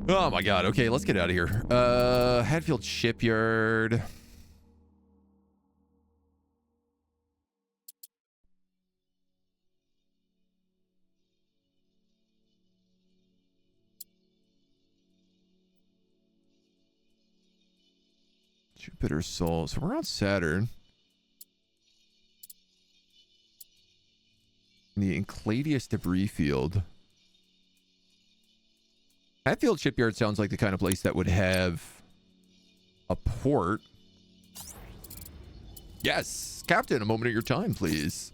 Oh my god. Okay, let's get out of here. Hatfield Shipyard. Jupiter Sol. So we're on Saturn. The Encladius debris field. Hatfield Shipyard sounds like the kind of place that would have a port. Yes, Captain, a moment of your time, please.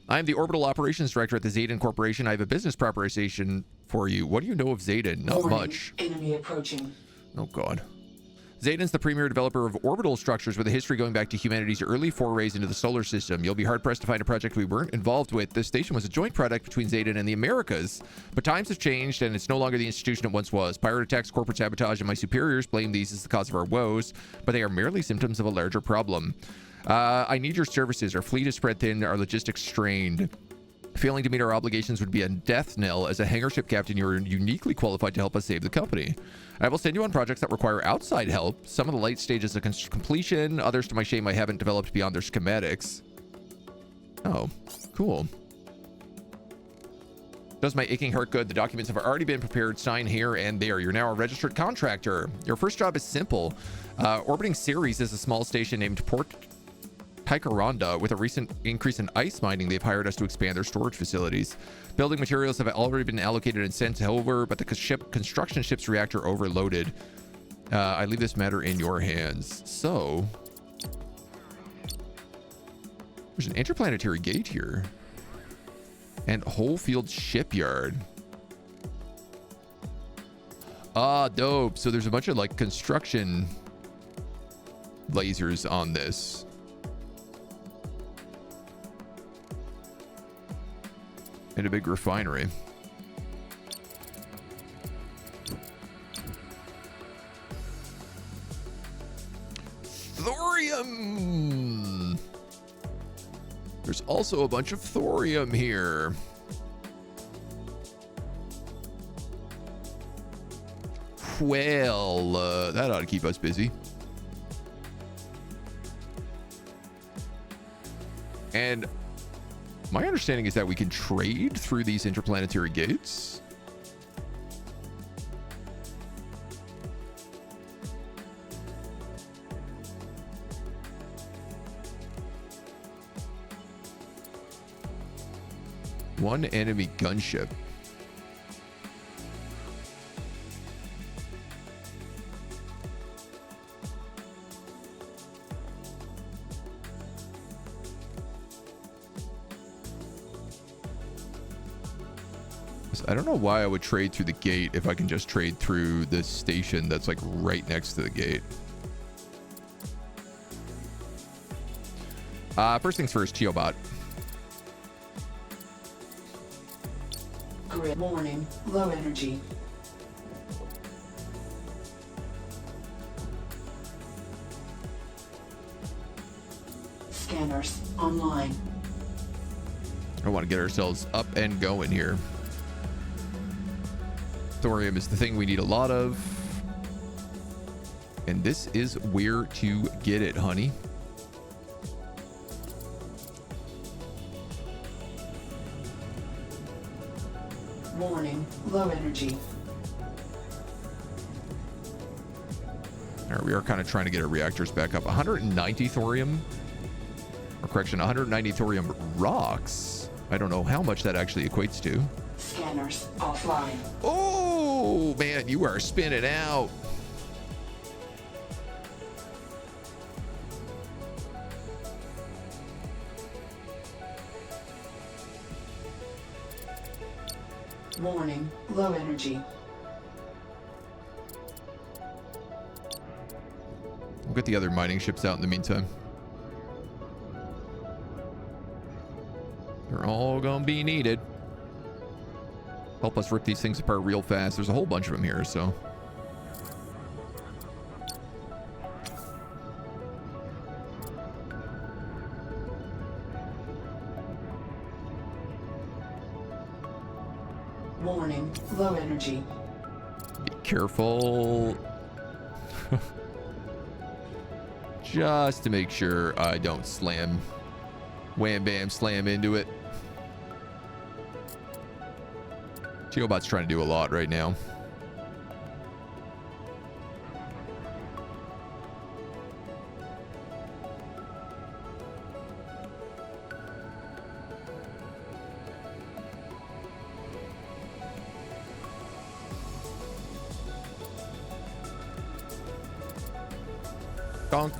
I am the Orbital Operations Director at the Zayden Corporation. I have a business proposition for you. What do you know of Zayden? Not much. Enemy approaching. Oh, God. Zayden's the premier developer of orbital structures with a history going back to humanity's early forays into the solar system. You'll be hard-pressed to find a project we weren't involved with. This station was a joint product between Zayden and the Americas, but times have changed, and it's no longer the institution it once was. Pirate attacks, corporate sabotage, and my superiors blame these as the cause of our woes, but they are merely symptoms of a larger problem. I need your services. Our fleet is spread thin, our logistics strained. Failing to meet our obligations would be a death knell. As a hangar ship captain, you are uniquely qualified to help us save the company. I will send you on projects that require outside help. Some of the late stages of completion, others, to my shame, I haven't developed beyond their schematics. Oh, cool. Does my aching heart good? The documents have already been prepared. Sign here and there. You're now a registered contractor. Your first job is simple. Orbiting Ceres is a small station named Port Ticaranda. With a recent increase in ice mining, they've hired us to expand their storage facilities. Building materials have already been allocated and sent over, but the construction ship's reactor overloaded. I leave this matter in your hands. So, there's an interplanetary gate here. And Holefield Shipyard. Ah, dope. So there's a bunch of like construction lasers on this. And a big refinery. Thorium! There's also a bunch of thorium here. Well, that ought to keep us busy. And my understanding is that we can trade through these interplanetary gates. One enemy gunship. I don't know why I would trade through the gate if I can just trade through this station that's like right next to the gate. First things first, Geobot. Grid warning, low energy. Scanners online. I want to get ourselves up and going here. Thorium is the thing we need a lot of. And this is where to get it, honey. Warning, low energy. All right, we are kind of trying to get our reactors back up. 190 thorium, or correction, 190 thorium rocks. I don't know how much that actually equates to. Scanners offline. Oh, man, you are spinning out. Warning, low energy. We'll get the other mining ships out in the meantime. They're all gonna be needed. Help us rip these things apart real fast. There's a whole bunch of them here, so. Warning, low energy. Be careful. Just to make sure I don't wham bam slam into it. Geobot's trying to do a lot right now. Donk.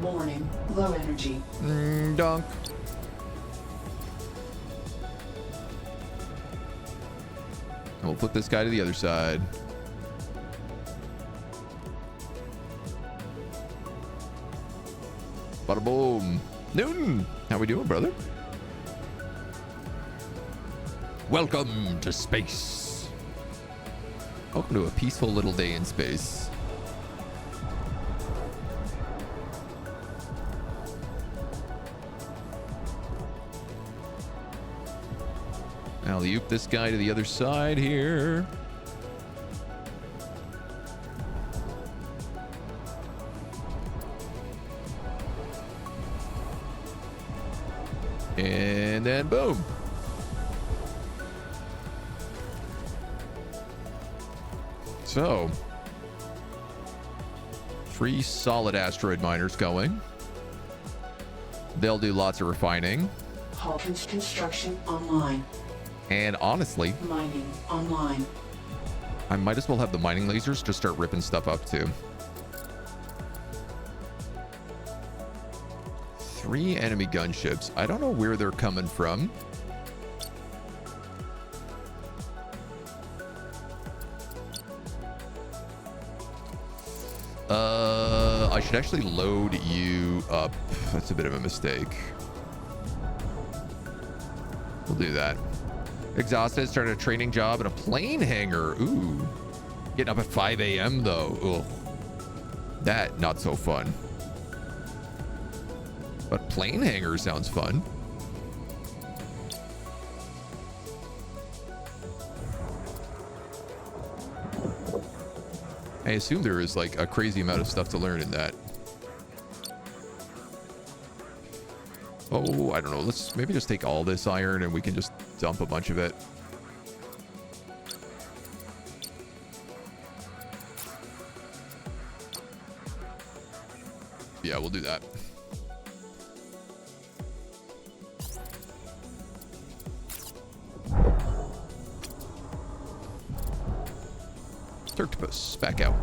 Warning, low energy. Donk. And we'll flip this guy to the other side. Bada boom. Newton, how we doing, brother? Welcome to space. Welcome to a peaceful little day in space. Alley-oop this guy to the other side here. And then boom. So, 3 solid asteroid miners going. They'll do lots of refining. Hawkins construction online. And honestly, Mining online. I might as well have the mining lasers to start ripping stuff up too. 3 enemy gunships. I don't know where they're coming from. I should actually load you up. That's a bit of a mistake. We'll do that. Exhausted, started a training job in a plane hangar. Ooh. Getting up at 5 a.m. though. Ugh. That, not so fun. But plane hangar sounds fun. I assume there is like a crazy amount of stuff to learn in that. Oh, I don't know. Let's maybe just take all this iron and we can just dump a bunch of it. Yeah, we'll do that. Turktopus, back out.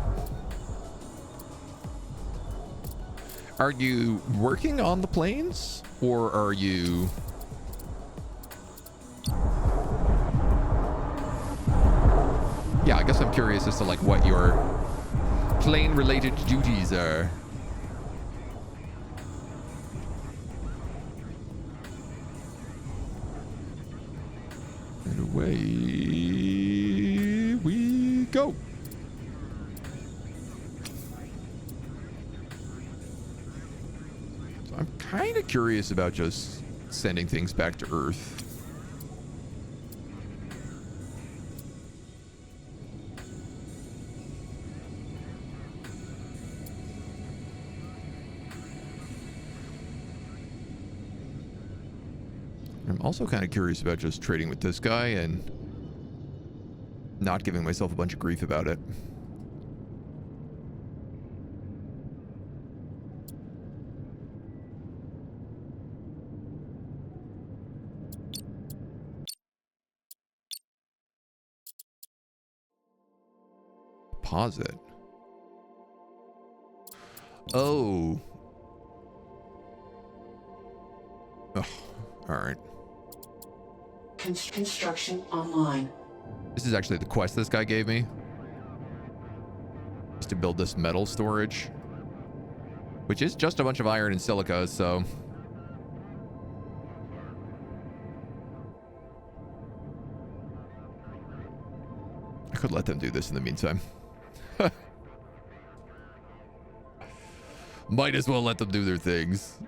Are you working on the planes, or are you... Yeah, I guess I'm curious as to like what your plane-related duties are. And away we go. So I'm kind of curious about just sending things back to Earth. I'm also kind of curious about just trading with this guy and not giving myself a bunch of grief about it. Deposit. Oh. Oh, all right. Construction online. This is actually the quest this guy gave me. Is to build this metal storage, which is just a bunch of iron and silica, so... I could let them do this in the meantime. Might as well let them do their things.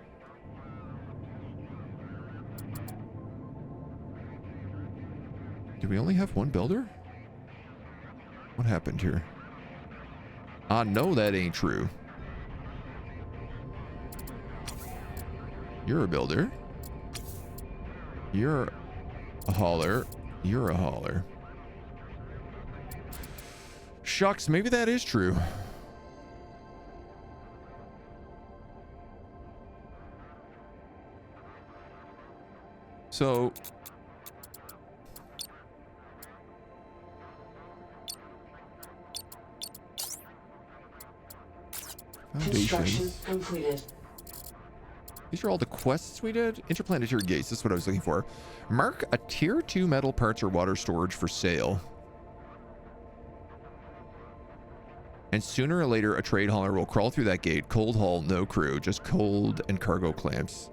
Do we only have one builder? What happened here? No, that ain't true. You're a builder. You're a hauler. You're a hauler. Shucks, maybe that is true. So... Construction completed. These are all the quests we did. Interplanetary gates, that's what I was looking for. Mark a tier 2 metal parts or water storage for sale. And sooner or later, a trade hauler will crawl through that gate. Cold haul, no crew, just cold and cargo clamps.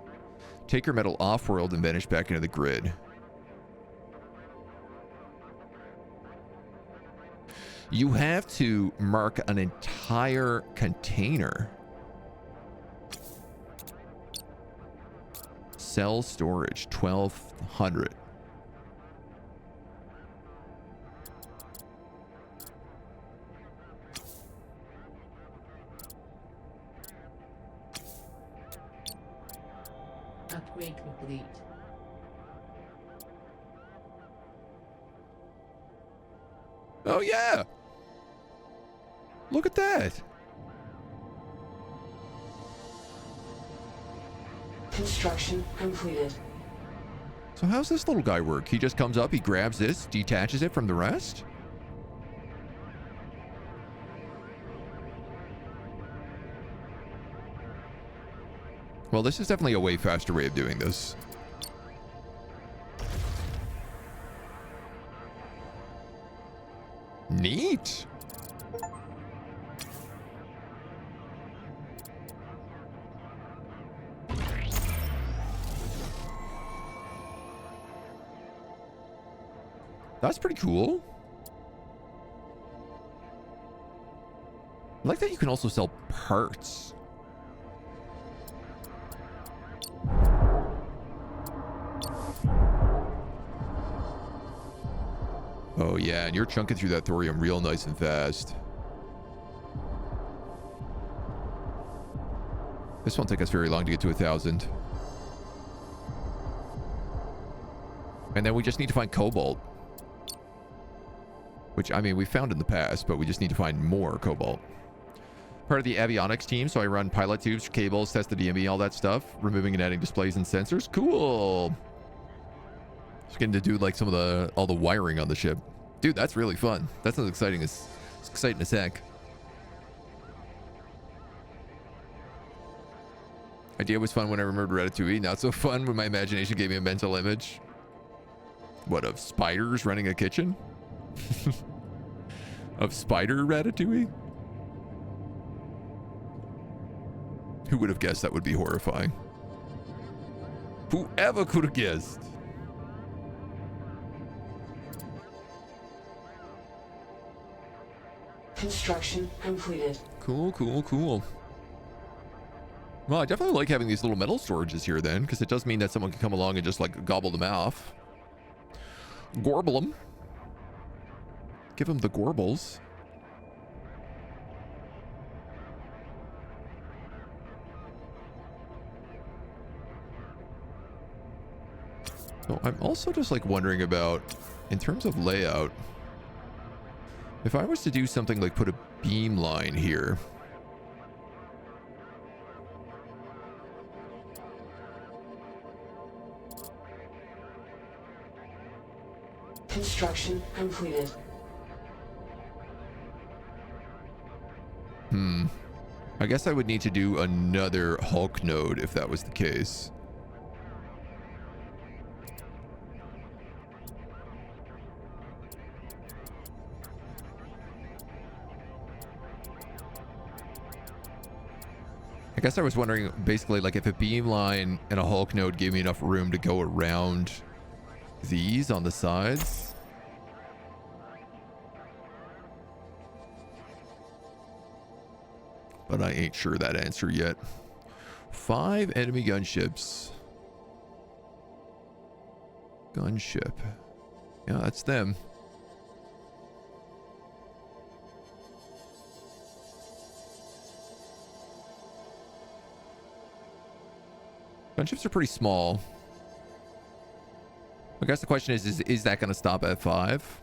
Take your metal off-world and vanish back into the grid. You have to mark an entire container. Cell storage, 1,200. Upgrade complete. Oh, yeah. Look at that. Construction completed. So how's this little guy work? He just comes up, he grabs this, detaches it from the rest? Well, this is definitely a way faster way of doing this. Neat. That's pretty cool. I like that you can also sell parts. Oh yeah, and you're chunking through that thorium real nice and fast. This won't take us very long to get to 1,000. And then we just need to find cobalt. Which, I mean, we found in the past, but we just need to find more cobalt. Part of the avionics team, so I run pilot tubes, cables, test the DME, all that stuff. Removing and adding displays and sensors. Cool! Just getting to do, like, some of all the wiring on the ship. Dude, that's really fun. That sounds exciting as heck. Idea was fun when I remembered Ratatouille. Not so fun when my imagination gave me a mental image. What, of spiders running a kitchen? Of spider Ratatouille? Who would have guessed that would be horrifying? Whoever could have guessed? Construction completed. Cool, cool, cool. Well, I definitely like having these little metal storages here then, because it does mean that someone can come along and just like gobble them off. Gorble them. Give them the gorbles. So I'm also just like wondering about, in terms of layout, if I was to do something like put a beam line here. Construction completed. I guess I would need to do another Hulk node if that was the case. I guess I was wondering basically like if a beam line and a Hulk node gave me enough room to go around these on the sides. but I ain't sure that answer yet. 5 enemy gunships. Gunship. Yeah, that's them. Gunships are pretty small. I guess the question is that going to stop at 5?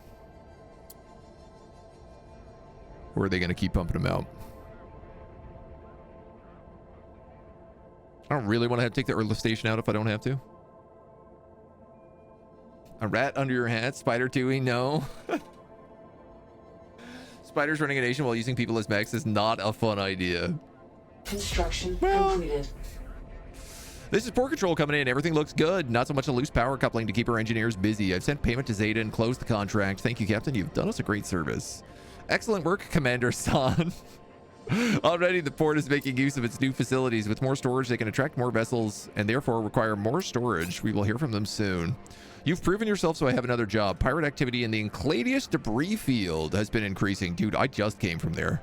Or are they going to keep pumping them out? I don't really want to have to take the Earth station out if I don't have to. A rat under your hat, spider tooing, no. Spiders running a nation while using people as mechs is not a fun idea. Construction completed. This is Port Control coming in. Everything looks good. Not so much a loose power coupling to keep our engineers busy. I've sent payment to Zeta and closed the contract. Thank you, Captain. You've done us a great service. Excellent work, Commander San. Already, the port is making use of its new facilities. With more storage, they can attract more vessels and therefore require more storage. We will hear from them soon. You've proven yourself, so I have another job. Pirate activity in the Enceladus debris field has been increasing. Dude, I just came from there.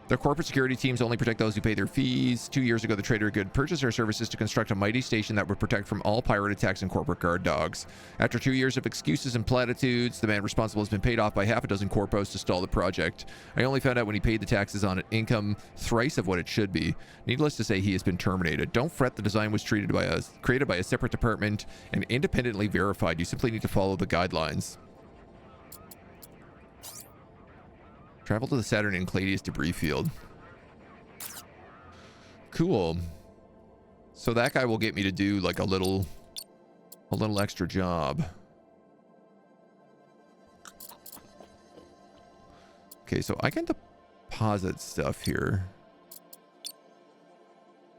Their corporate security teams only protect those who pay their fees. 2 years ago, the trader Good purchased our services to construct a mighty station that would protect from all pirate attacks and corporate guard dogs. After 2 years of excuses and platitudes, the man responsible has been paid off by half a dozen corpos to stall the project. I only found out when he paid the taxes on income thrice of what it should be. Needless to say, he has been terminated. Don't fret, the design was created by a separate department and independently verified. You simply need to follow the guidelines. Travel to the Saturn Enceladus debris field. Cool. So that guy will get me to do like a little extra job. Okay, so I can deposit stuff here,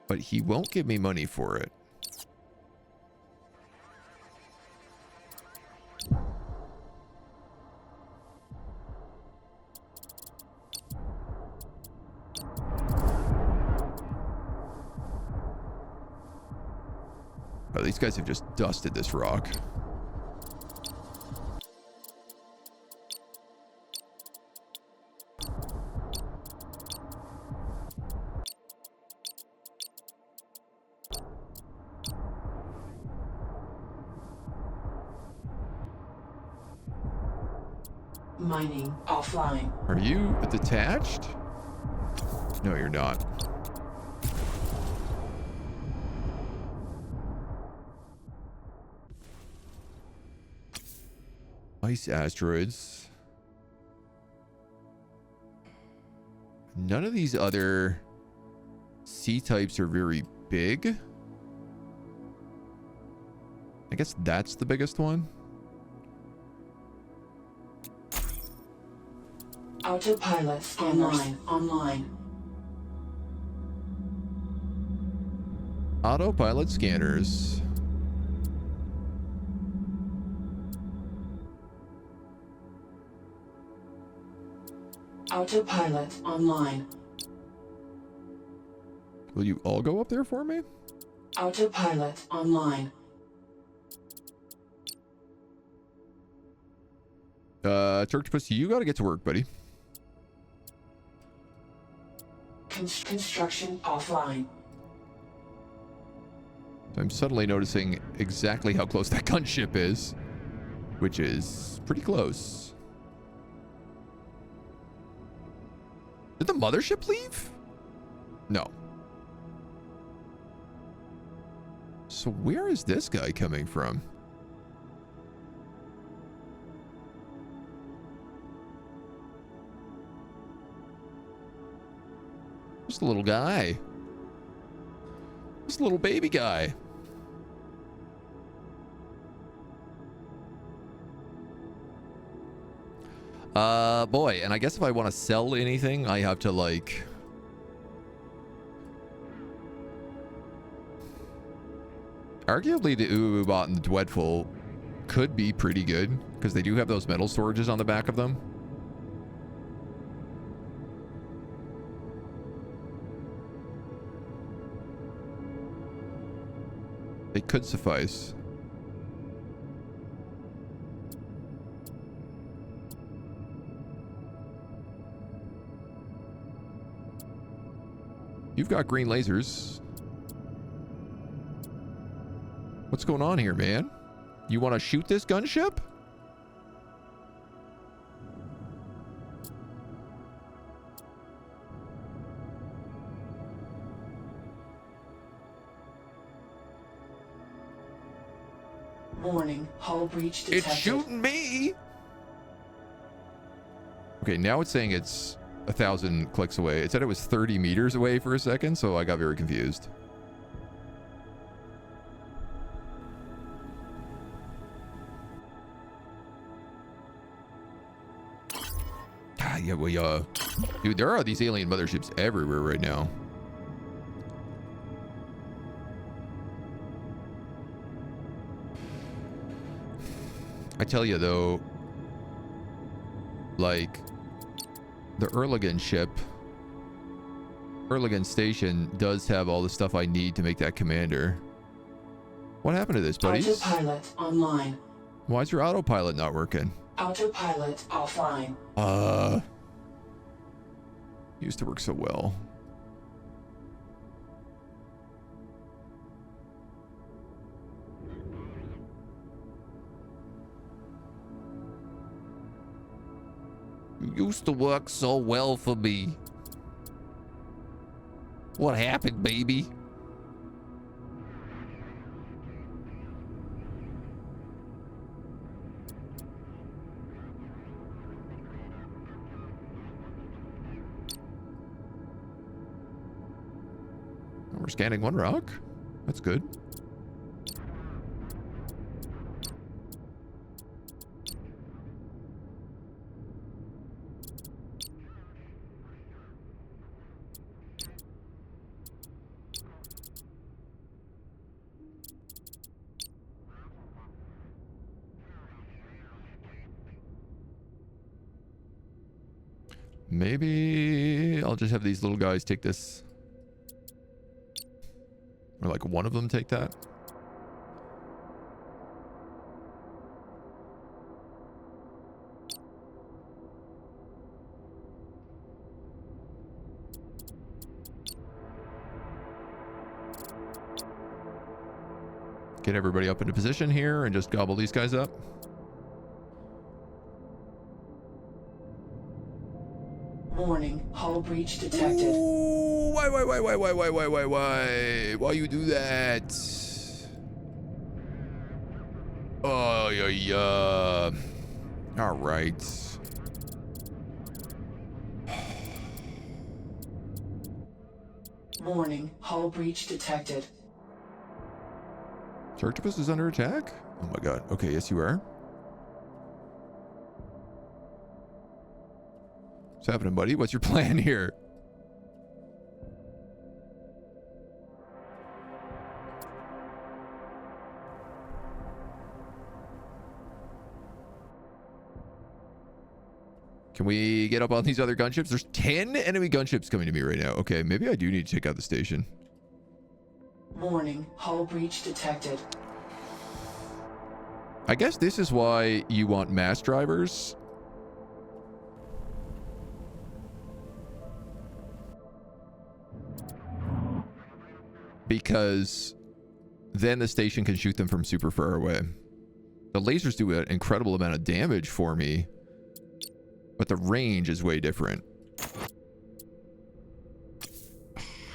but he won't give me money for it. Oh, these guys have just dusted this rock. Mining offline. Are you detached? No, you're not. Ice asteroids. None of these other sea types are very big. I guess that's the biggest one. Autopilot scanners online. Autopilot scanners. Autopilot online. Will you all go up there for me? Autopilot online. Turktopus, you gotta get to work, buddy. Construction offline. I'm suddenly noticing exactly how close that gunship is, which is pretty close. Did the mothership leave? No. So where is this guy coming from? Just a little guy. Just a little baby guy. Boy, and I guess if I want to sell anything, I have to like... Arguably the Uubot and the Dwedful could be pretty good, because they do have those metal storages on the back of them. They could suffice. You've got green lasers. What's going on here, man? You want to shoot this gunship? Warning, hull breach detected. It's shooting me! Okay, now it's saying it's 1,000 clicks away. It said it was 30 meters away for a second, so I got very confused. Ah, yeah, we, dude, there are these alien motherships everywhere right now. I tell you, though, like, the Erlangen ship, Erlangen station does have all the stuff I need to make that commander. What happened to this, buddies? Autopilot online. Why is your autopilot not working? Autopilot offline. Used to work so well. You used to work so well for me. What happened, baby? We're scanning one rock. That's good. Maybe I'll just have these little guys take this. Or like one of them take that. Get everybody up into position here and just gobble these guys up. Warning, hull breach detected. Ooh, why? Why you do that? Oh, yeah. All right. Warning, hull breach detected. Charctopus is under attack? Oh my god. Okay, yes you are. What's happening, buddy? What's your plan here? Can we get up on these other gunships? There's 10 enemy gunships coming to me right now. Okay, maybe I do need to take out the station. Warning, hull breach detected. I guess this is why you want mass drivers. Because then the station can shoot them from super far away. The lasers do an incredible amount of damage for me, but the range is way different.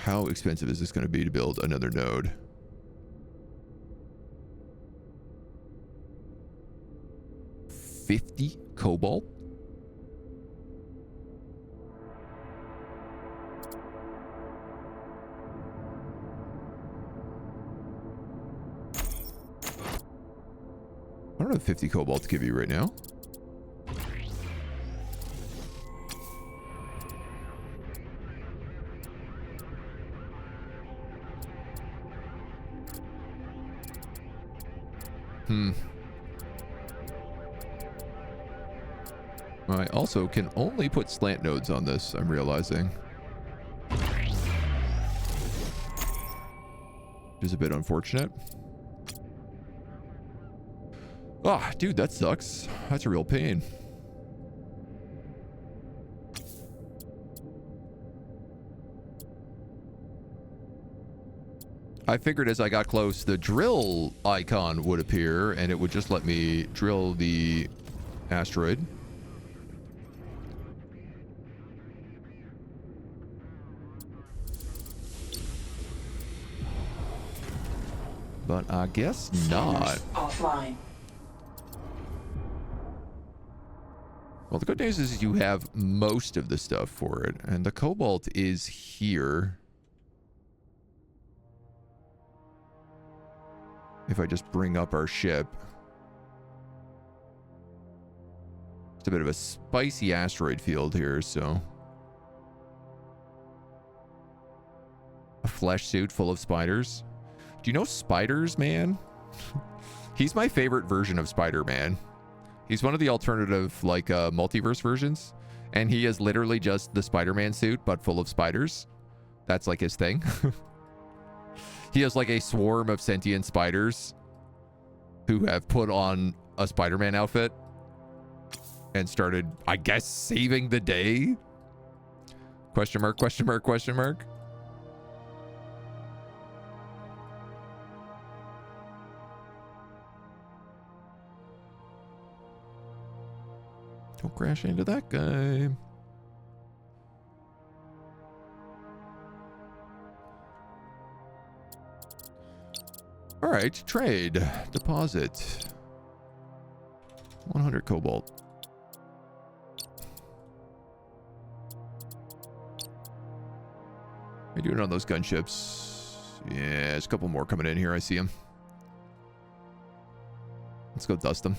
How expensive is this going to be to build another node? $50 cobalt? I don't have 50 cobalt to give you right now. I also can only put slant nodes on this, I'm realizing. Which is a bit unfortunate. Ah, dude, that sucks. That's a real pain. I figured as I got close, the drill icon would appear, and it would just let me drill the asteroid. But I guess not. Offline. Well, the good news is you have most of the stuff for it, and the cobalt is here. If I just bring up our ship. It's a bit of a spicy asteroid field here, so. A flesh suit full of spiders. Do you know Spiders Man? He's my favorite version of Spider-Man. He's one of the alternative, like, multiverse versions. And he is literally just the Spider-Man suit, but full of spiders. That's, like, his thing. He has, like, a swarm of sentient spiders who have put on a Spider-Man outfit and started, I guess, saving the day? Question mark, question mark, question mark. Don't crash into that guy. All right, trade, deposit, 100 cobalt. How you doing on those gunships? Yeah, there's a couple more coming in here. I see them. Let's go dust them.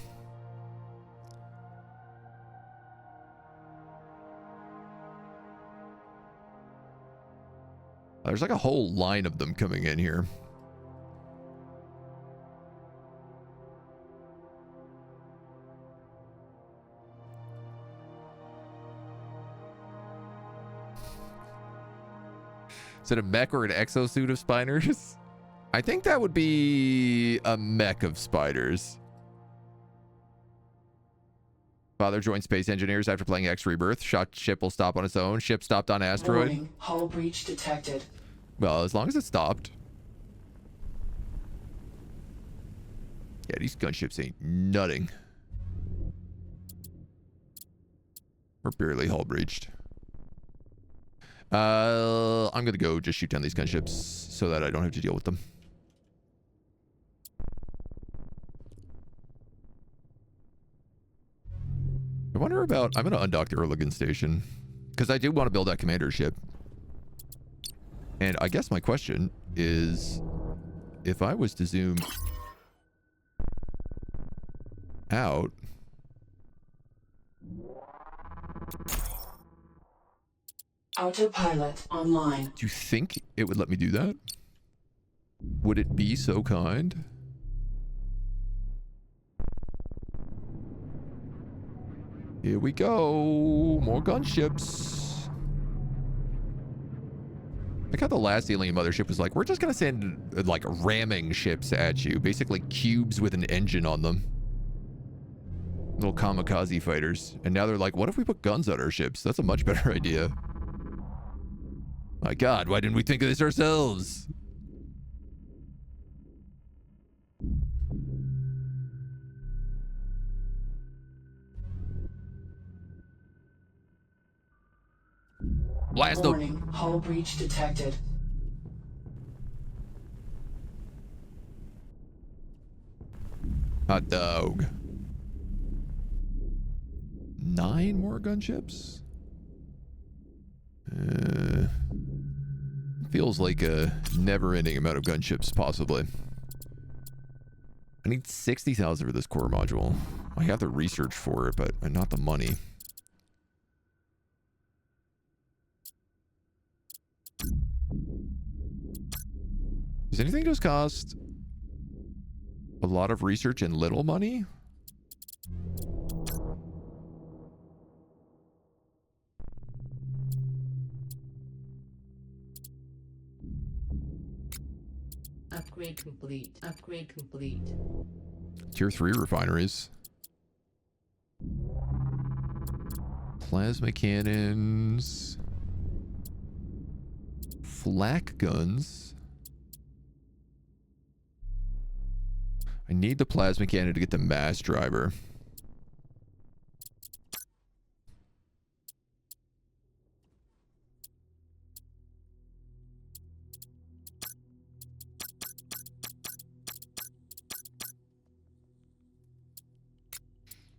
There's like a whole line of them coming in here. Is it a mech or an exosuit of spiders? I think that would be a mech of spiders. Father joined space engineers after playing X Rebirth. Shot ship will stop on its own. Ship stopped on asteroid. Warning, hull breach detected. Well, as long as it stopped. Yeah, these gunships ain't nutting. We're barely hull breached. I'm gonna go just shoot down these gunships so that I don't have to deal with them. I wonder about... I'm gonna undock the Erligan station because I do want to build that commander ship. And I guess my question is, if I was to zoom out... Autopilot online. Do you think it would let me do that? Would it be so kind? Here we go. More gunships. Like how the last alien mothership was like, we're just gonna send like ramming ships at you. Basically cubes with an engine on them. Little kamikaze fighters. And now they're like, what if we put guns on our ships? That's a much better idea. My God, why didn't we think of this ourselves? Blast them. Warning, hull breach detected. Hot dog. 9 more gunships? Feels like a never-ending amount of gunships, possibly. I need 60,000 for this core module. I have the research for it, but not the money. Does anything just cost a lot of research and little money? Upgrade complete. Upgrade complete. Tier 3 refineries. Plasma cannons. Flak guns. I need the plasma cannon to get the mass driver.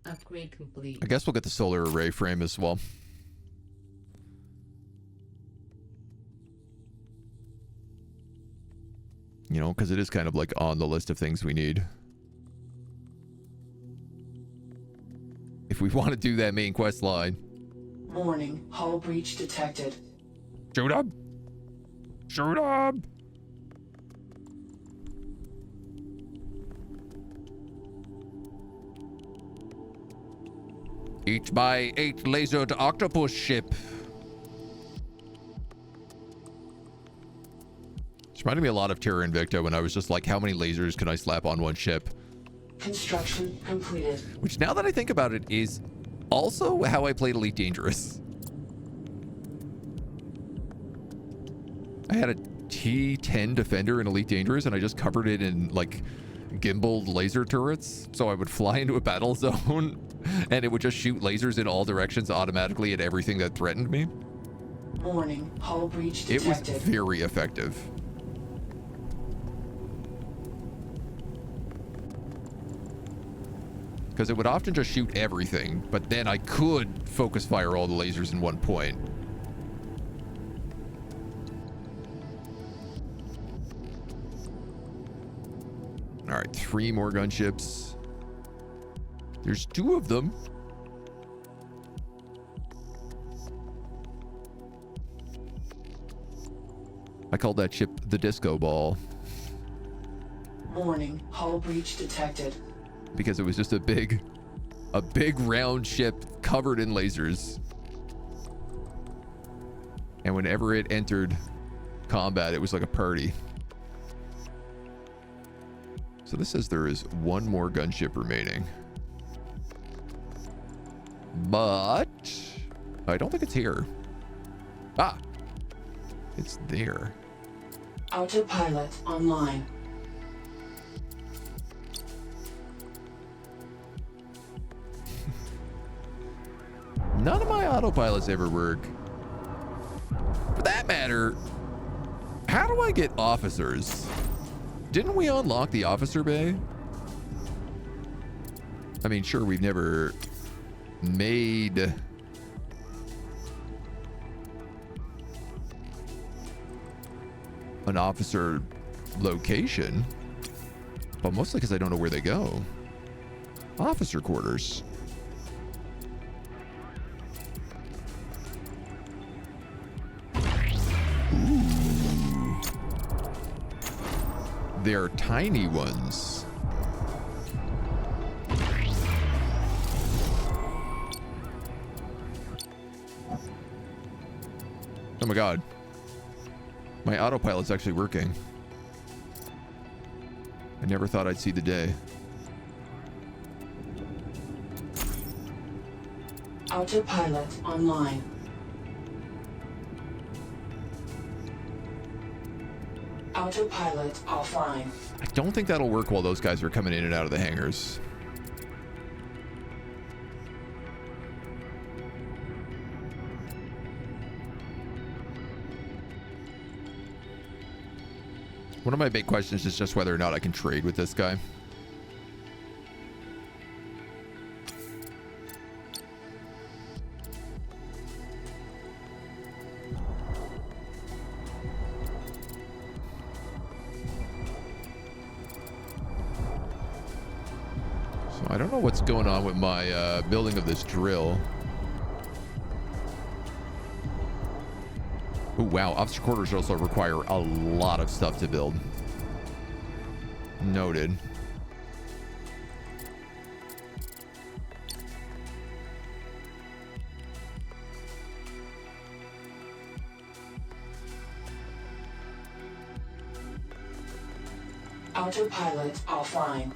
Upgrade complete. I guess we'll get the solar array frame as well. You know, because it is kind of like on the list of things we need. If we want to do that main quest line. Warning, hull breach detected. Shoot up! Shoot up! Eight by 8 lasered octopus ship. It's reminded me a lot of Terra Invicta when I was just like, how many lasers can I slap on one ship? Construction completed. Which, now that I think about it, is also how I played Elite Dangerous. I had a T-10 Defender in Elite Dangerous, and I just covered it in, like, gimbaled laser turrets. So I would fly into a battle zone, and it would just shoot lasers in all directions automatically at everything that threatened me. Warning, hull breach It was detected. very effective. Because it would often just shoot everything, but then I could focus fire all the lasers in one point. All right, 3 more gunships. There's 2 of them. I called that ship the disco ball. Warning, hull breach detected. Because it was just a big round ship covered in lasers. And whenever it entered combat, it was like a party. So this says there is 1 more gunship remaining. But I don't think it's here. Ah, it's there. Autopilot online. None of my autopilots ever work. For that matter, how do I get officers? Didn't we unlock the officer bay? I mean, sure, we've never made an officer location, but mostly because I don't know where they go. Officer quarters. Ooh. They're tiny ones. Oh my god. My autopilot's actually working. I never thought I'd see the day. Autopilot online. Autopilot offline. I don't think that'll work while those guys are coming in and out of the hangars. One of my big questions is just whether or not I can trade with this guy. So I don't know what's going on with my building of this drill. Oh, wow. Officer quarters also require a lot of stuff to build. Noted. Autopilot offline.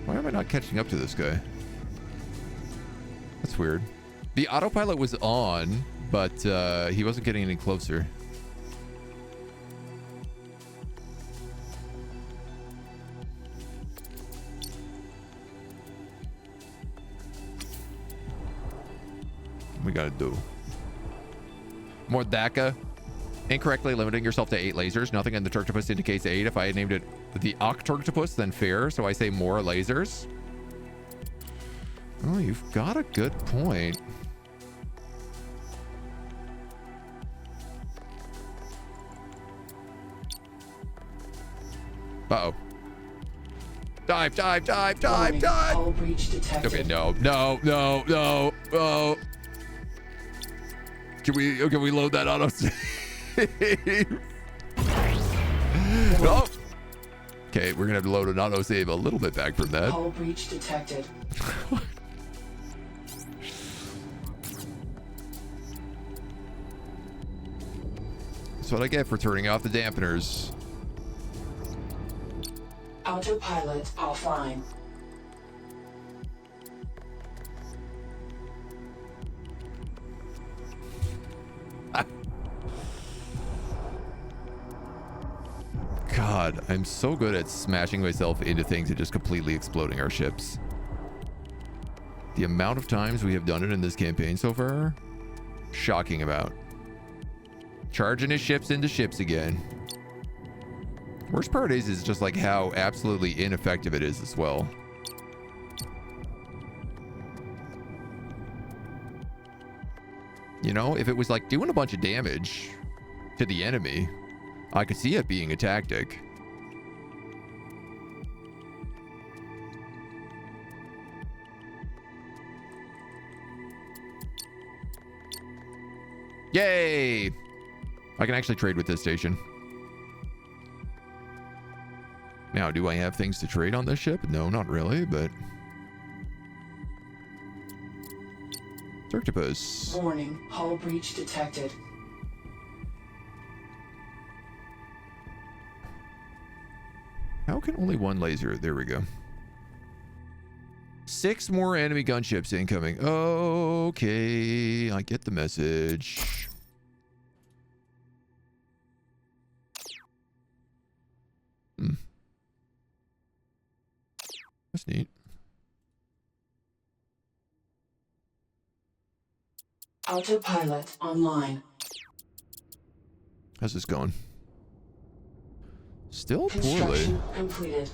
Why am I not catching up to this guy? That's weird. The autopilot was on, but he wasn't getting any closer. we gotta do. Mordaka. Incorrectly limiting yourself to 8 lasers. Nothing in the Turktopus indicates 8. If I had named it the Octurktopus, then fair. So I say more lasers. Oh, you've got a good point. Uh-oh. Dive, dive, dive, dive, Warning, dive. hull breach detected. Okay, no. Oh. Can we load that auto save? Oh. Okay, we're gonna have to load an auto save a little bit back from that. Hull breach detected. That's what I get for turning off the dampeners. Autopilot offline. God, I'm so good at smashing myself into things and just completely exploding our ships. The amount of times we have done it in this campaign so far, shocking amount. Charging his ships into ships again. Worst part is just like how absolutely ineffective it is as well. You know, if it was like doing a bunch of damage to the enemy, I could see it being a tactic. Yay! I can actually trade with this station. Now, do I have things to trade on this ship? No, not really, but... Turktopus. Warning, hull breach detected. How can only one laser? There we go. 6 more enemy gunships incoming. Okay, I get the message. That's neat. Autopilot online. How's this going? Still poorly. Construction completed.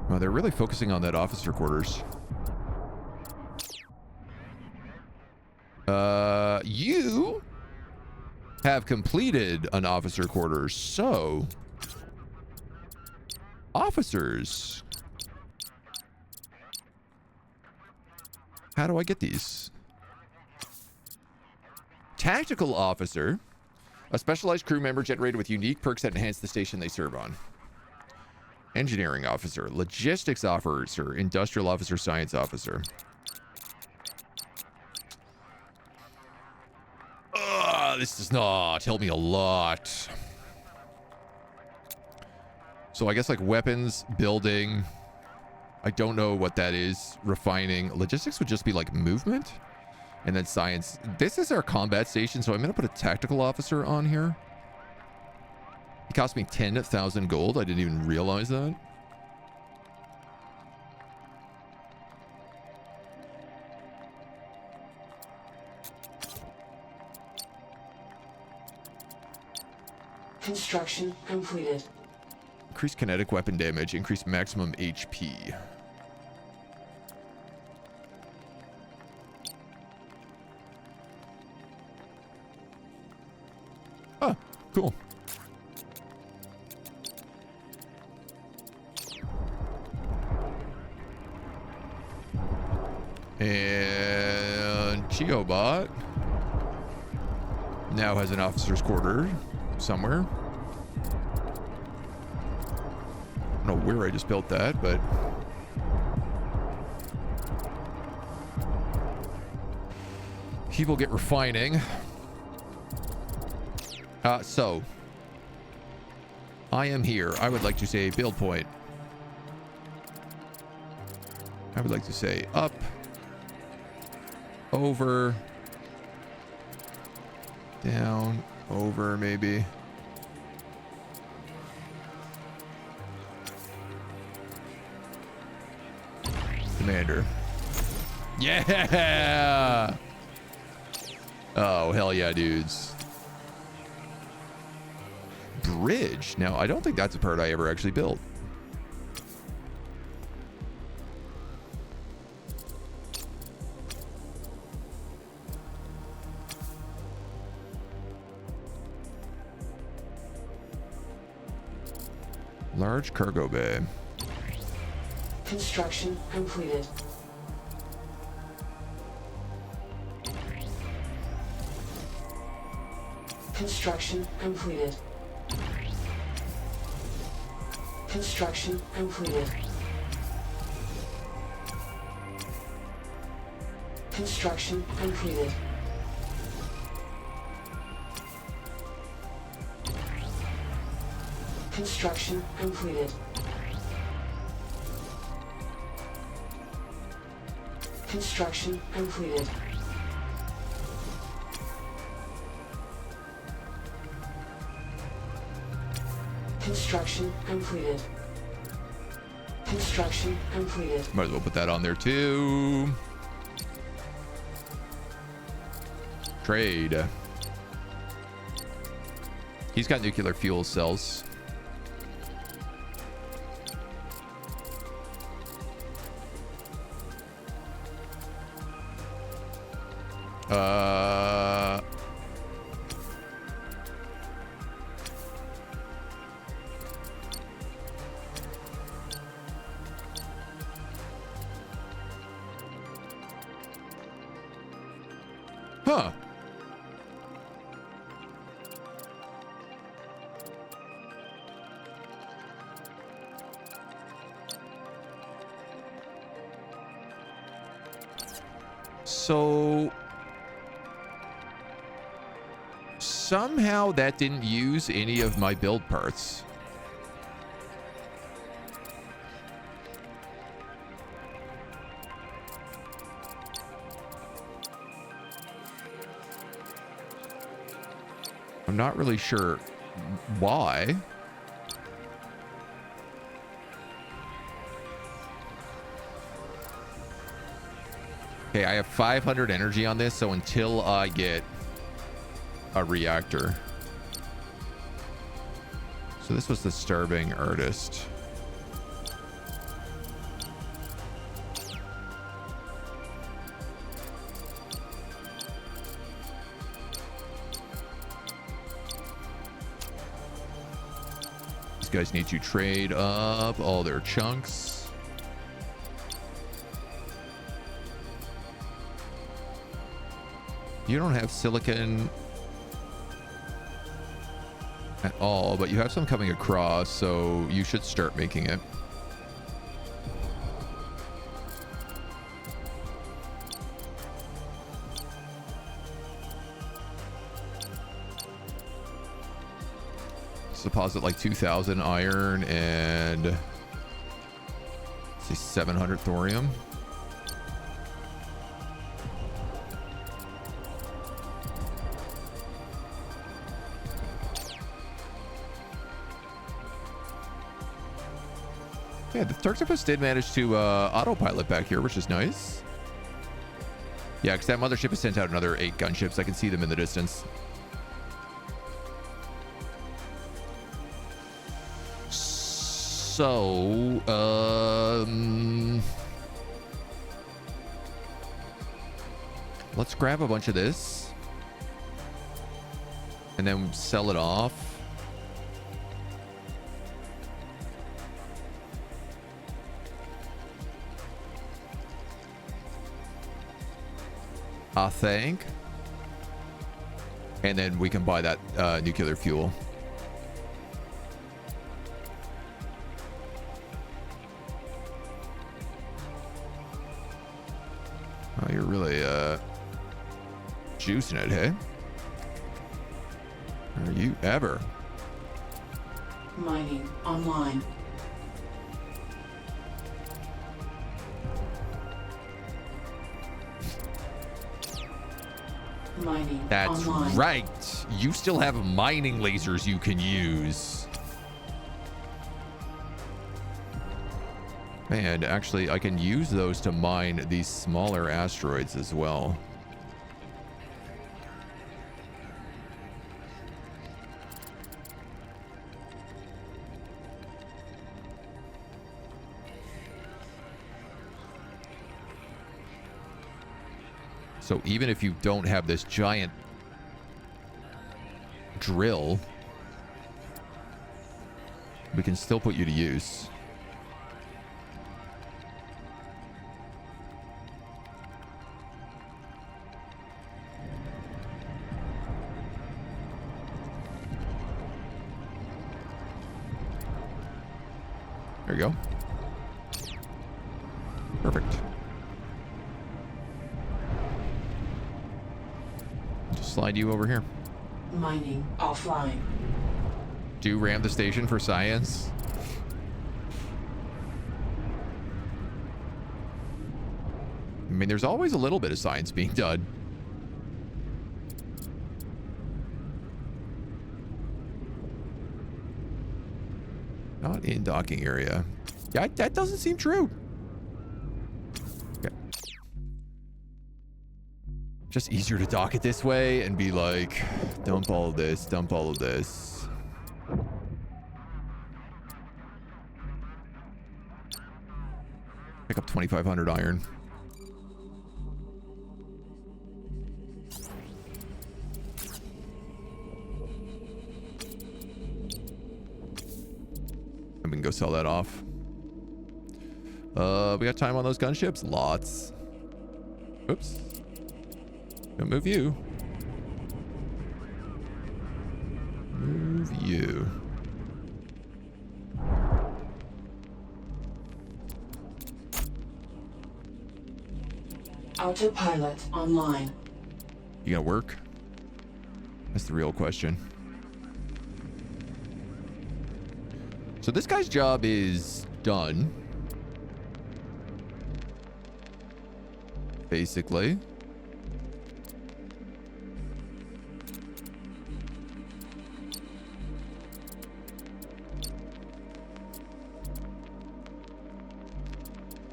Wow, they're really focusing on that officer quarters. You have completed an officer quarters, so officers. How do I get these? Tactical officer. A specialized crew member generated with unique perks that enhance the station they serve on. Engineering officer. Logistics officer. Industrial officer. Science officer. This does not help me a lot. So I guess like weapons, building. I don't know what that is. Refining. Logistics would just be like movement. And then science. This is our combat station, so I'm going to put a tactical officer on here. It cost me 10,000 gold. I didn't even realize that. Construction completed. Increase kinetic weapon damage. Increase maximum HP. Oh, cool. And Chiobot now has an officer's quarter somewhere. I don't know where I just built that, but people get refining. So I am here. I would like to say build point. I would like to say up, over, down, over, maybe. Commander. Yeah! Oh, hell yeah, dudes. Bridge. Now, I don't think that's a part I ever actually built. Large cargo bay. Construction completed. Construction completed. Construction completed. Construction completed. Construction completed. Construction completed. Construction completed. Construction completed. Might as well put that on there too. Trade. He's got nuclear fuel cells. Huh. So somehow that didn't use any of my build parts. I'm not really sure why. Okay, I have 500 energy on this, so until I get a reactor. So this was the starving artist. These guys need to trade up all their chunks. You don't have silicon at all, but you have some coming across, so you should start making it. Let's deposit like 2,000 iron and let's see, 700 thorium. Yeah, the Turktopus did manage to autopilot back here, which is nice. Yeah, because that mothership has sent out another 8 gunships. I can see them in the distance. So, let's grab a bunch of this and then sell it off. I think. And then we can buy that nuclear fuel. Oh, you're really juicing it, hey? Are you ever? Mining online. Mining That's online. right. You still have mining lasers you can use. And actually, I can use those to mine these smaller asteroids as well. So even if you don't have this giant drill, we can still put you to use. There you go. Perfect. Just slide you over here. Mining offline. Do ram the station for science. I mean, there's always a little bit of science being done. Not in docking area. Yeah, that doesn't seem true. Okay. Just easier to dock it this way and be like, dump all of this, dump all of this. Pick up 2,500 iron. And we can go sell that off. We got time on those gunships? Lots. Oops. Don't move you. Move you. Autopilot online. You gonna work? That's the real question. So this guy's job is done. Basically.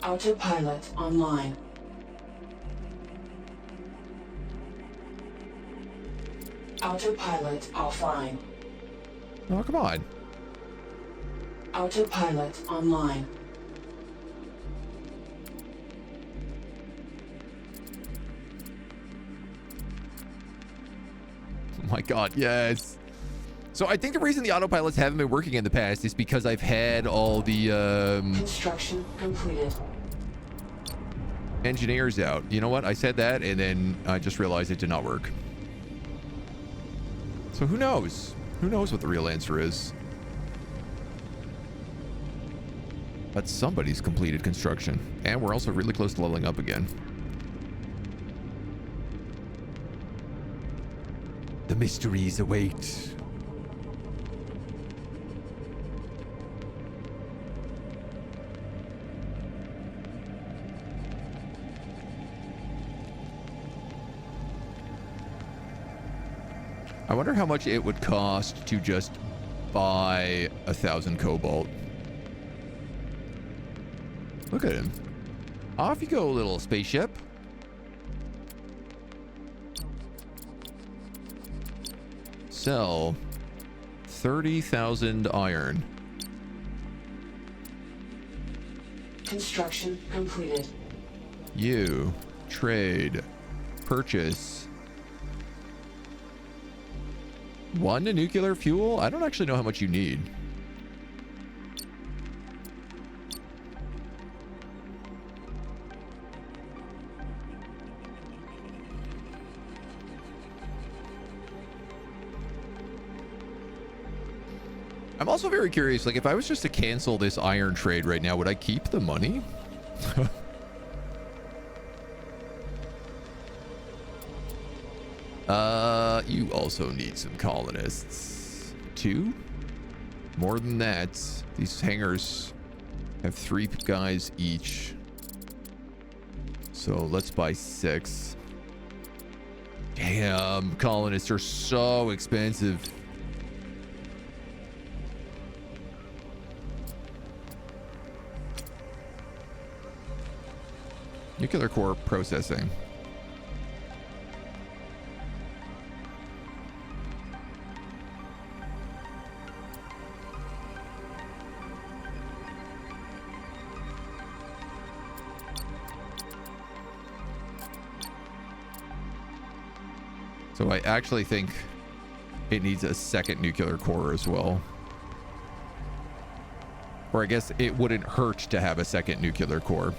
Autopilot online. Autopilot offline. Oh, come on. Autopilot online. Oh my god, yes. So I think the reason the autopilots haven't been working in the past is because I've had all the Construction completed. engineers out. You know what? I said that and then I just realized it did not work. So who knows? Who knows what the real answer is? But somebody's completed construction. And we're also really close to leveling up again. The mysteries await. I wonder how much it would cost to just buy 1,000 cobalt. Look at him. Off you go, little spaceship. Sell 30,000 iron. Construction completed. You trade, purchase. One nuclear fuel? I don't actually know how much you need. I'm also very curious, like if I was just to cancel this iron trade right now, would I keep the money? You also need some colonists. 2? More than that. These hangars have 3 guys each. So let's buy 6. Damn, colonists are so expensive. Nuclear core processing. So I actually think it needs a second nuclear core as well. Or I guess it wouldn't hurt to have a second nuclear core.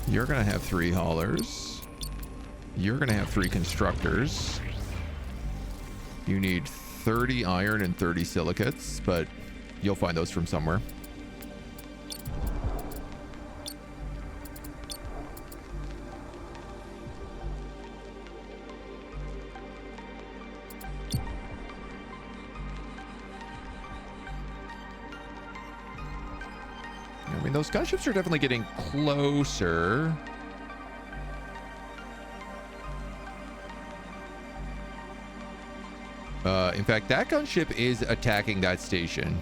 You're going to have 3 haulers. You're going to have 3 constructors. You need 30 iron and 30 silicates, but you'll find those from somewhere. I mean, those gunships are definitely getting closer. In fact, that gunship is attacking that station.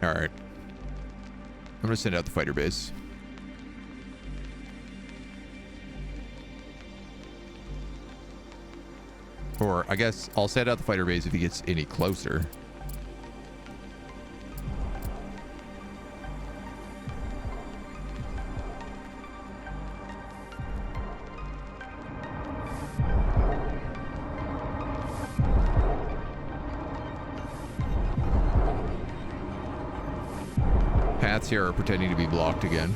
All right. I'm going to send out the fighter base. Or I guess I'll send out the fighter base if he gets any closer. Paths here are pretending to be blocked again.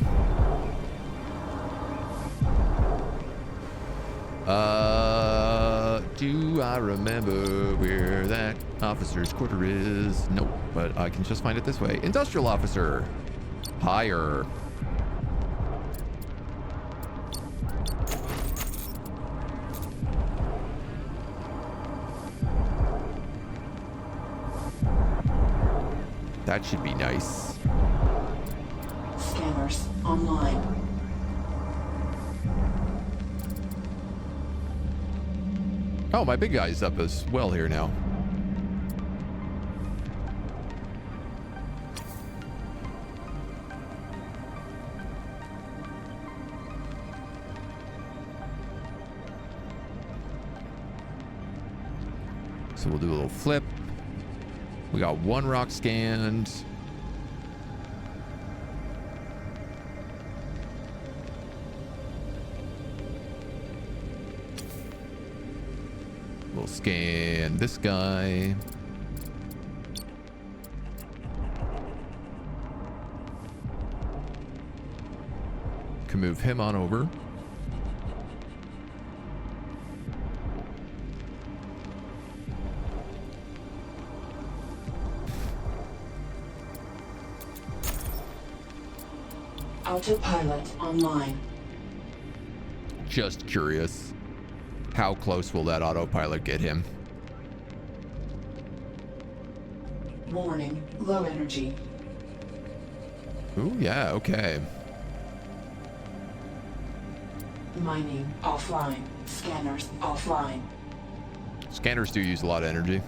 Do I remember where that officer's quarter is? Nope, but I can just find it this way. Industrial officer. Higher. That should be nice. Scanners online. Oh, my big guy's up as well here now. So we'll do a little flip. We got 1 rock scanned. We'll scan this guy. Can move him on over. Autopilot online. Just curious. How close will that autopilot get him? Warning, low energy. Ooh, yeah, okay. Mining offline. Scanners offline. Scanners do use a lot of energy.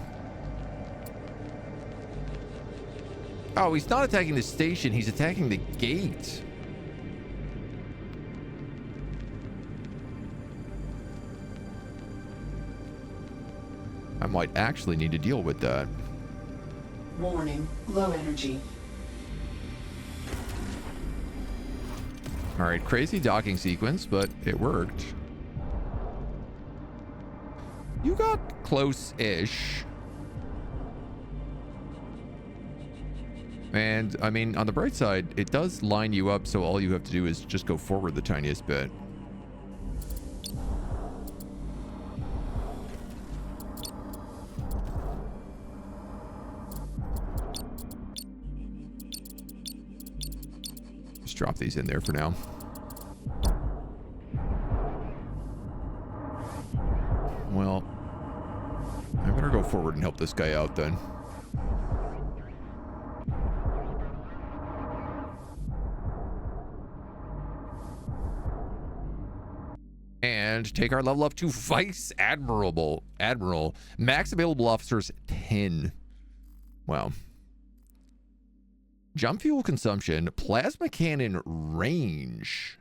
Oh, he's not attacking the station. He's attacking the gate. I might actually need to deal with that. Warning, low energy. All right, crazy docking sequence, but it worked. You got close-ish. And, I mean, on the bright side, it does line you up, so all you have to do is just go forward the tiniest bit. Just drop these in there for now. Well, I better go forward and help this guy out then. and take our level up to Vice Admiral. Max available officers 10. Wow. Jump fuel consumption, plasma cannon range,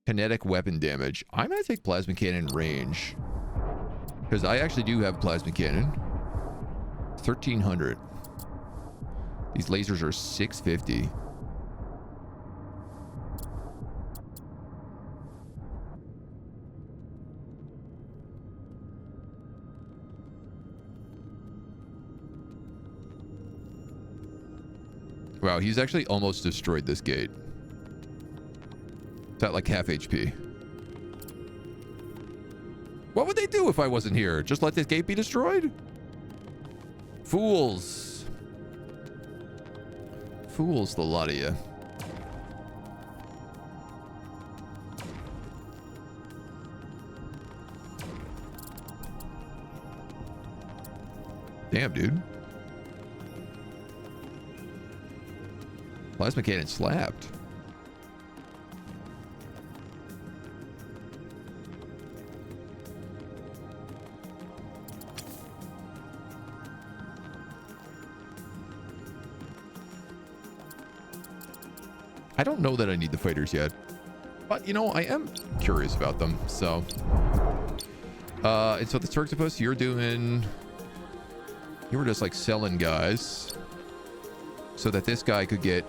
kinetic weapon damage. I'm going to take plasma cannon range because I actually do have plasma cannon. 1300. These lasers are 650. Wow, he's actually almost destroyed this gate. It's at like half HP. What would they do if I wasn't here? Just let this gate be destroyed? Fools. Fools, the lot of you. Damn, dude. Plasma cannon slapped. I don't know that I need the fighters yet, but you know, I am curious about them. So, and so the Turktopus, you were just like selling guys so that this guy could get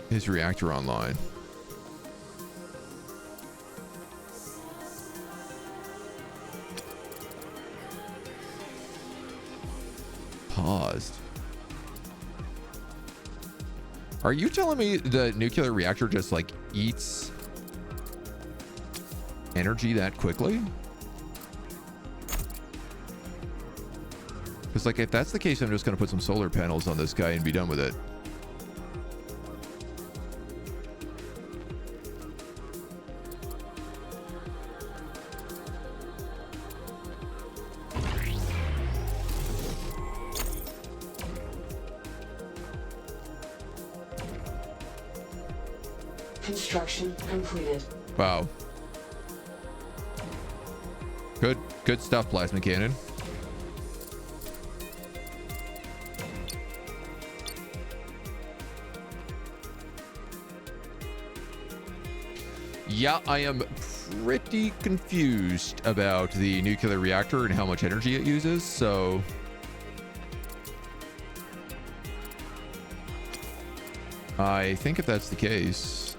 his reactor online. Paused. Are you telling me the nuclear reactor just like eats energy that quickly? Because like if that's the case, I'm just going to put some solar panels on this guy and be done with it. Construction completed. Wow. Good stuff, plasma cannon. Yeah, I am pretty confused about the nuclear reactor and how much energy it uses, so I think if that's the case,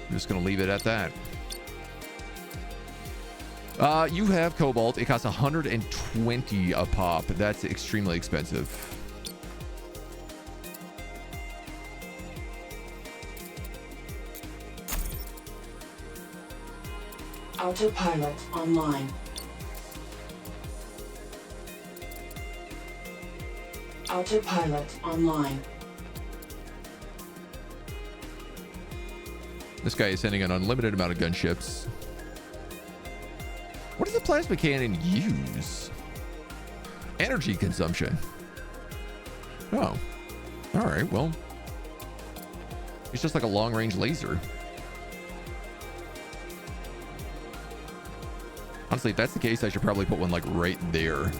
I'm just going to leave it at that. You have cobalt. It costs 120 a pop. That's extremely expensive. Autopilot online. Autopilot online. This guy is sending an unlimited amount of gunships. What does the plasma cannon use? Energy consumption. Oh. All right, well. It's just like a long-range laser. Honestly, if that's the case, I should probably put one like right there.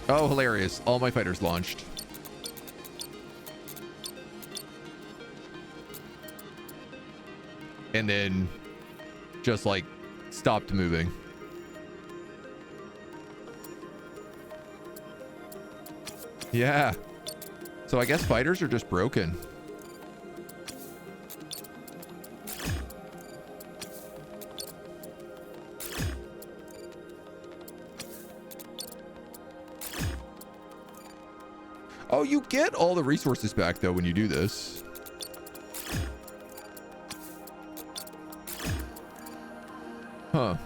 Oh, hilarious. All my fighters launched. And then just like stopped moving. Yeah. So I guess fighters are just broken. Oh, you get all the resources back though when you do this. Huh.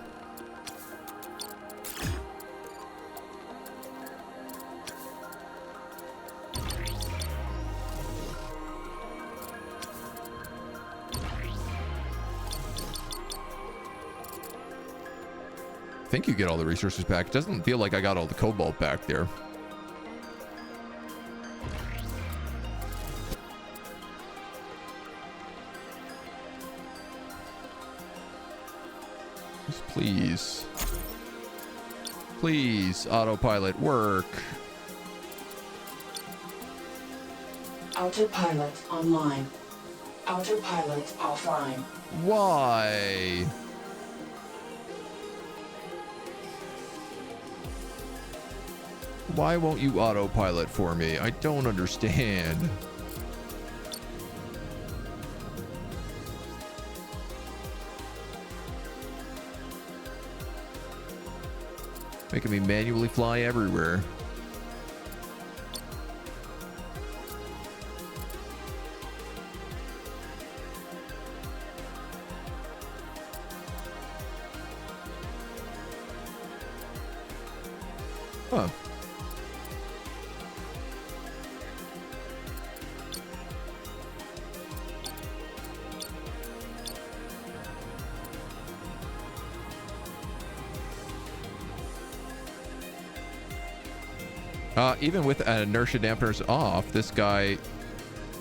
think you get all the resources back. It doesn't feel like I got all the cobalt back there. Just please. Please, autopilot, work. Autopilot online. Autopilot offline. Why? Why won't you autopilot for me? I don't understand. Making me manually fly everywhere. Huh. Even with inertia dampeners off, this guy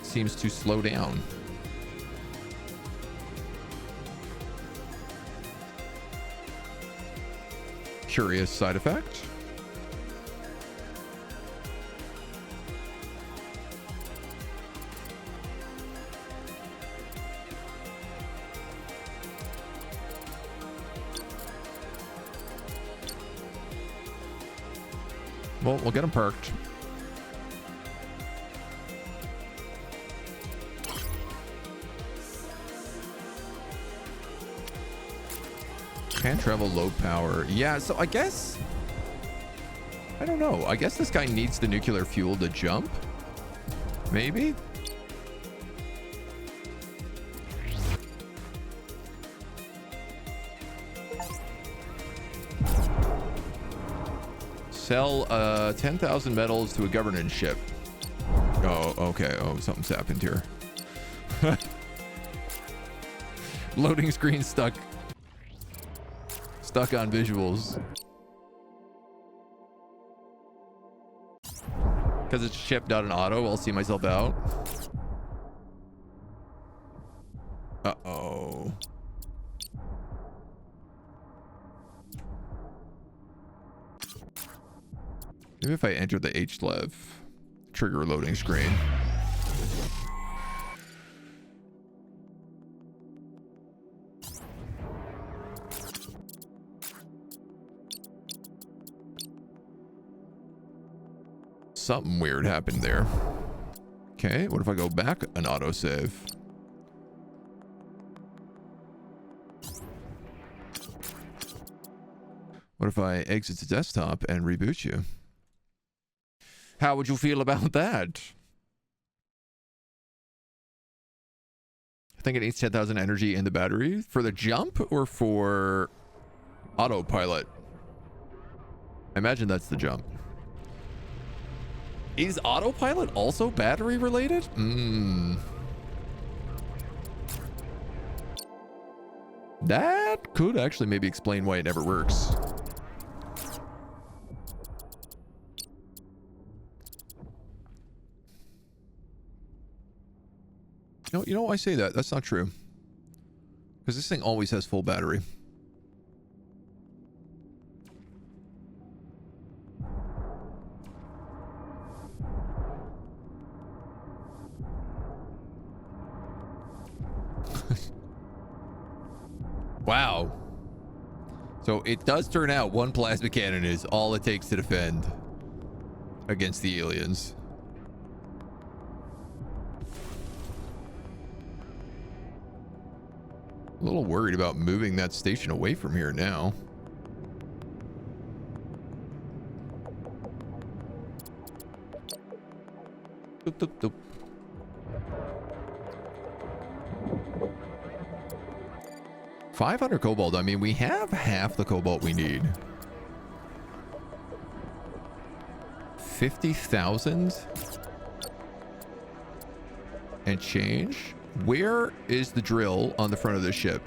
seems to slow down. Curious side effect. Well, we'll get him perked. Can travel low power. Yeah, so I guess... I don't know. I guess this guy needs the nuclear fuel to jump. Maybe? Sell 10,000 metals to a governance ship. Oh, okay. Oh, something's happened here. Loading screen stuck. Stuck on visuals. Because it's ship, not an auto. I'll see myself out. Uh-oh. Maybe if I enter the HLEV, trigger a loading screen. Something weird happened there. Okay, what if I go back an autosave? What if I exit the desktop and reboot you? How would you feel about that? I think it needs 10,000 energy in the battery for the jump or for autopilot. I imagine that's the jump. Is autopilot also battery related? That could actually maybe explain why it never works. No, you know, I say that. That's not true. Because this thing always has full battery. Wow. So it does turn out one plasma cannon is all it takes to defend against the aliens. A little worried about moving that station away from here now. Doop, doop, doop. $500 cobalt. I mean, we have half the cobalt we need. 50,000 and change. Where is the drill on the front of this ship?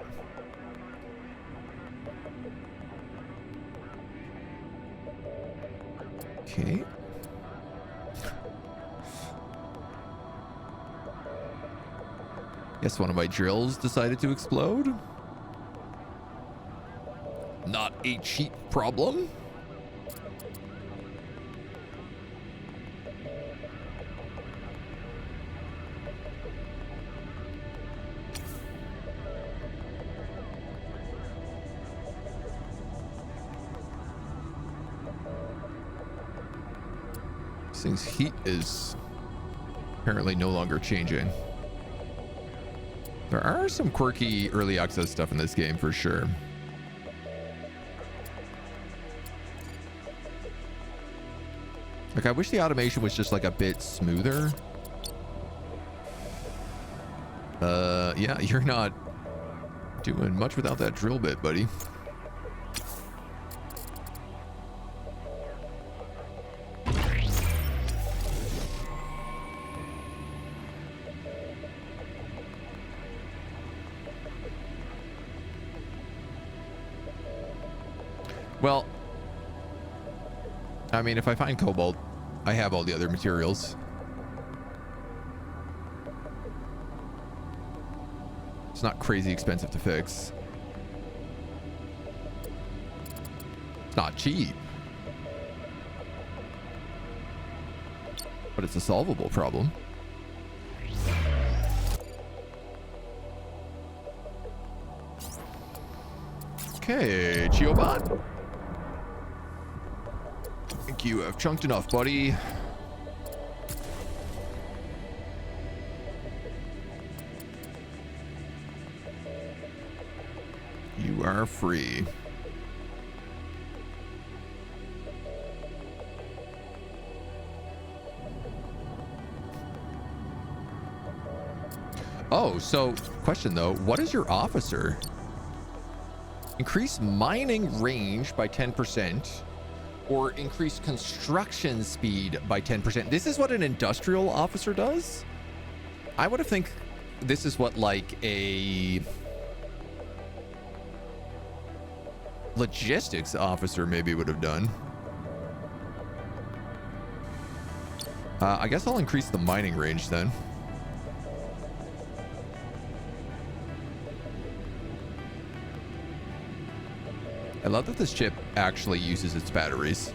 Okay. Guess one of my drills decided to explode. Not a cheap problem. This thing's heat is apparently no longer changing. There are some quirky early access stuff in this game for sure. Like, I wish the automation was just like a bit smoother. Yeah, you're not doing much without that drill bit, buddy. Well, I mean, if I find cobalt, I have all the other materials. It's not crazy expensive to fix. It's not cheap. But it's a solvable problem. Okay, Geobot. I think you have chunked enough, buddy. You are free. Oh, so question though, what is your officer? Increase mining range by 10%. Or increase construction speed by 10%. This is what an industrial officer does? I would have think this is what like a logistics officer maybe would have done. I guess I'll increase the mining range then. I love that this chip actually uses its batteries.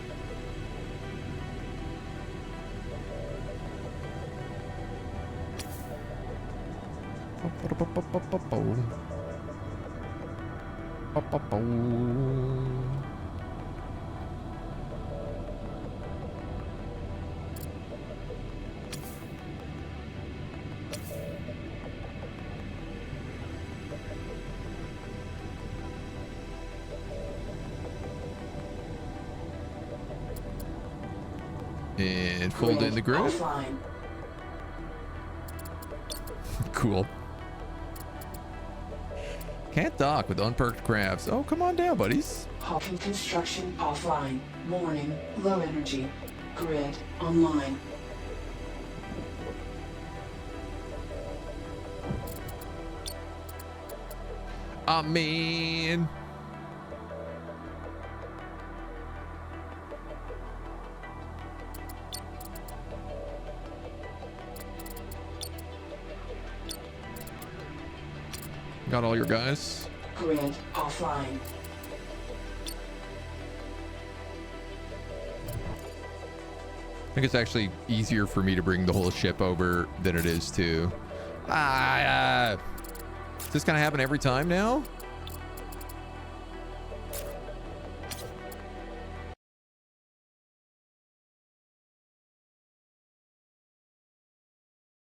And fold in the grid. Offline. Cool. Can't dock with unperked crafts. Oh, come on down, buddies. Hawking construction offline. Warning, low energy. Grid online. I mean, got all your guys. Grid offline. I think it's actually easier for me to bring the whole ship over than it is to... is this gonna happen every time now?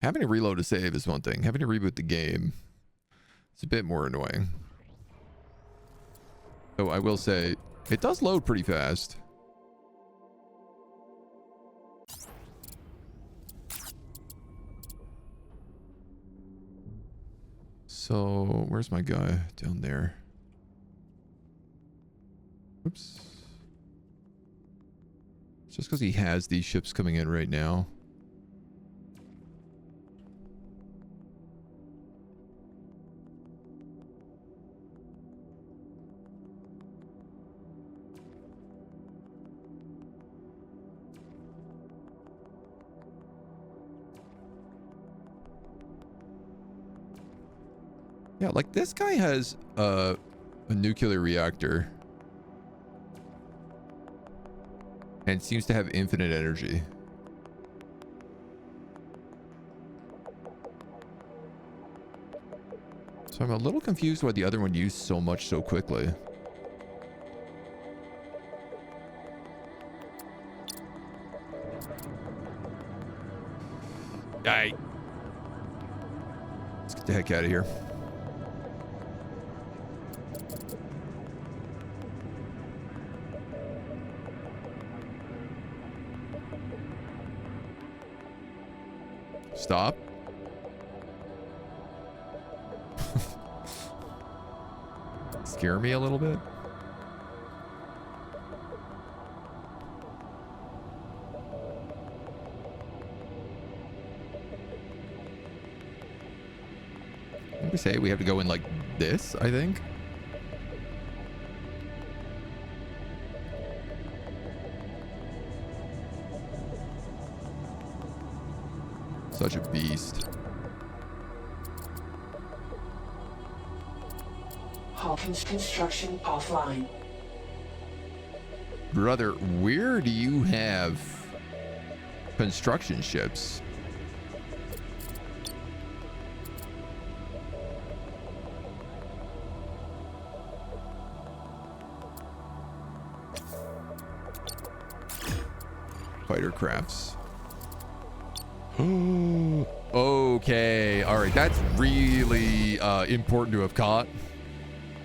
Having to reload a save is one thing. Having to reboot the game, it's a bit more annoying. So I will say, it does load pretty fast. So, where's my guy? Down there. Oops. It's just because he has these ships coming in right now. Yeah, like this guy has a nuclear reactor. And seems to have infinite energy. So I'm a little confused why the other one used so much so quickly. Aye. Let's get the heck out of here. Stop. Scare me a little bit. What do we say? We have to go in like this, I think. Such a beast. Hawkins construction offline. Brother, where do you have construction ships? Fighter crafts. Okay, all right, that's really important to have caught,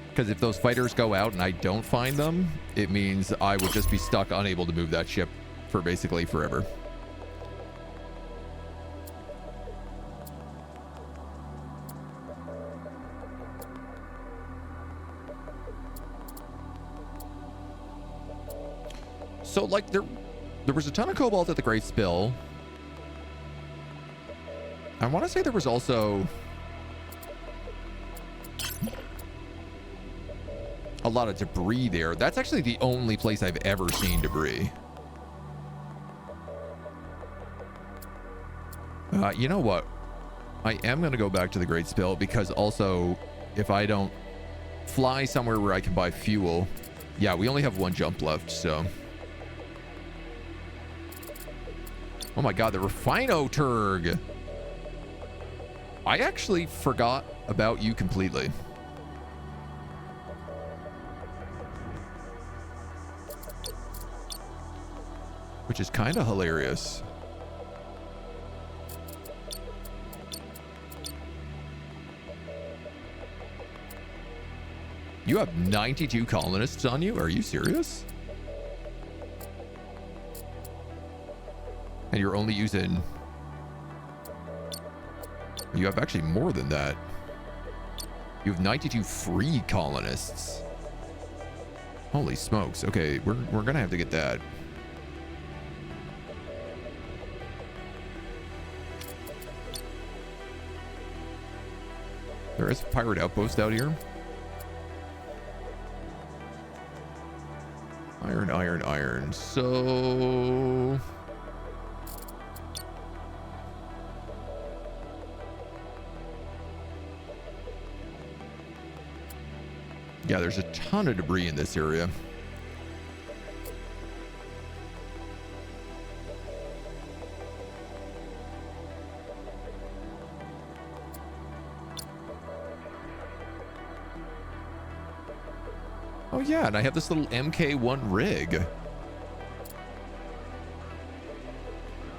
because if those fighters go out and I don't find them, it means I would just be stuck unable to move that ship for basically forever. So like there was a ton of cobalt at the Great Spill. I want to say there was also a lot of debris there. That's actually the only place I've ever seen debris. You know what? I am going to go back to the Great Spill, because also if I don't fly somewhere where I can buy fuel. Yeah, we only have one jump left, so. Oh my God, the Refino Turg. I actually forgot about you completely. Which is kind of hilarious. You have 92 colonists on you? Are you serious? And you're only using... You have actually more than that. You have 92 free colonists. Holy smokes. Okay, we're gonna have to get that. There is a pirate outpost out here. Iron, iron, iron. So... Yeah, there's a ton of debris in this area. Oh yeah, and I have this little MK1 rig,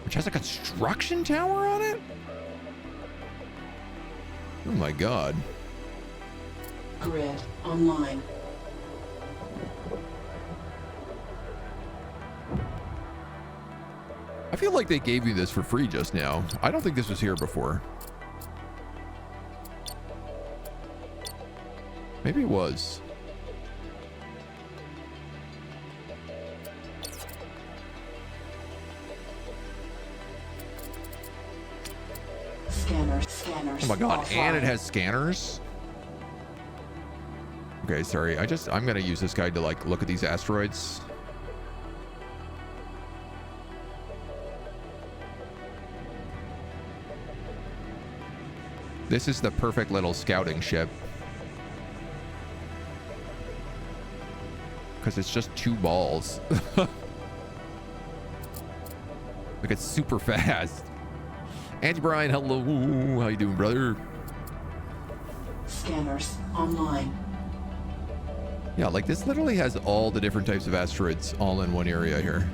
which has a construction tower on it? Oh my God. Grid online. I feel like they gave you this for free just now. I don't think this was here before. Maybe it was. Scanners. Oh my God, offline. and it has scanners? Okay, sorry. I'm gonna use this guy to like look at these asteroids. This is the perfect little scouting ship. because it's just 2 balls. Like, it's super fast. Andy Bryan, hello. How you doing, brother? Scanners online. Yeah, like this literally has all the different types of asteroids all in one area here.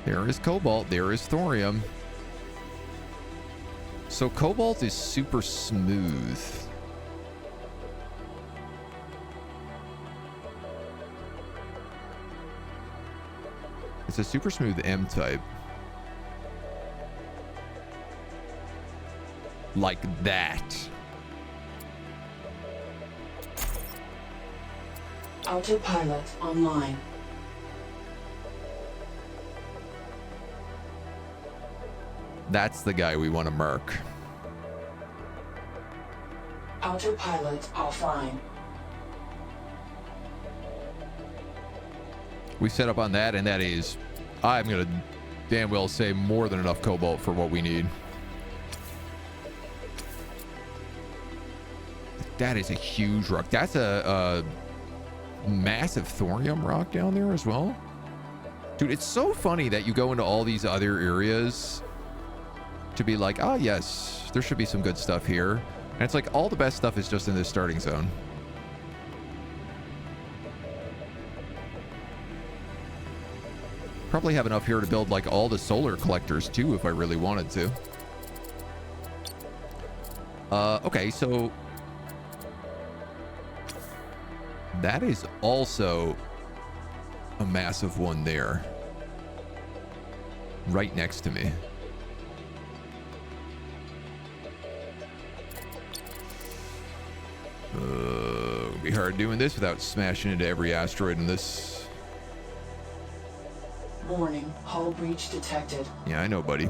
There is cobalt. There is thorium. So cobalt is super smooth. It's a super smooth M type. Like that. Autopilot online. That's the guy we want to mark. Autopilot offline. We set up on that, and that is, I'm going to damn well say, more than enough cobalt for what we need. That is a huge rock. That's a massive thorium rock down there as well. Dude, it's so funny that you go into all these other areas to be like, ah, yes, there should be some good stuff here. And it's like all the best stuff is just in this starting zone. Probably have enough here to build like all the solar collectors too, if I really wanted to. Okay, so that is also a massive one there, right next to me. It'll be hard doing this without smashing into every asteroid in this. Warning, hull breach detected. Yeah, I know, buddy.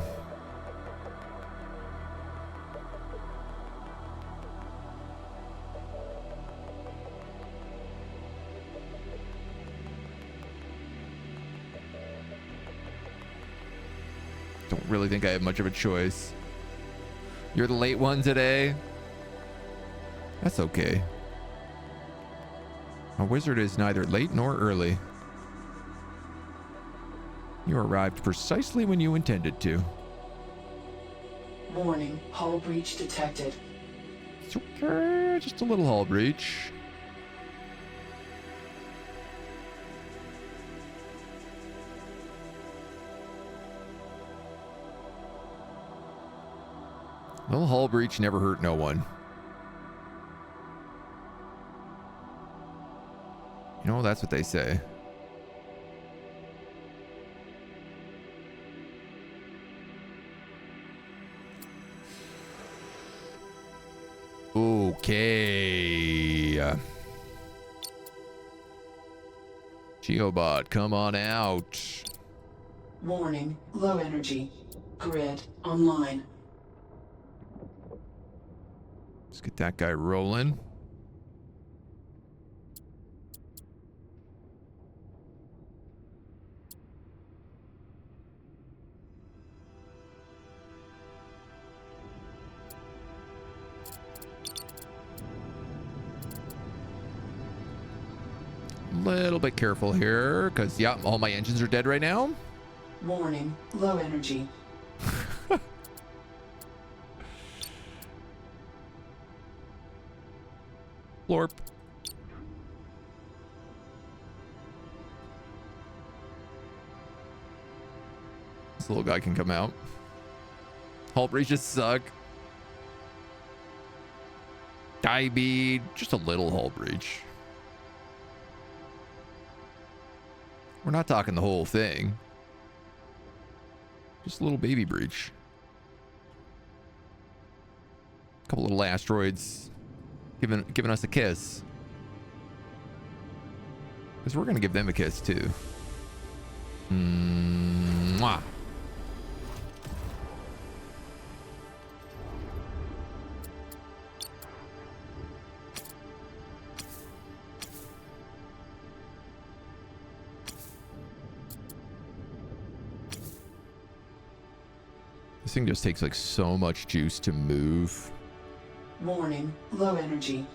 Don't really think I have much of a choice. You're the late one today. That's okay. A wizard is neither late nor early. You arrived precisely when you intended to. Warning, hull breach detected. It's okay, just a little hull breach. Little hull breach never hurt no one. You know, that's what they say. Okay. Geobot, come on out. Warning, low energy. Grid online. Let's get that guy rolling. Little bit careful here, because, yeah, all my engines are dead right now. Warning, low energy. Blorp. This little guy can come out. Hull breaches suck. Die bead. Just a little hull breach. We're not talking the whole thing. Just a little baby breach. A couple little asteroids giving us a kiss. Because we're going to give them a kiss too. Mwah. This thing just takes like so much juice to move. Warning, low energy.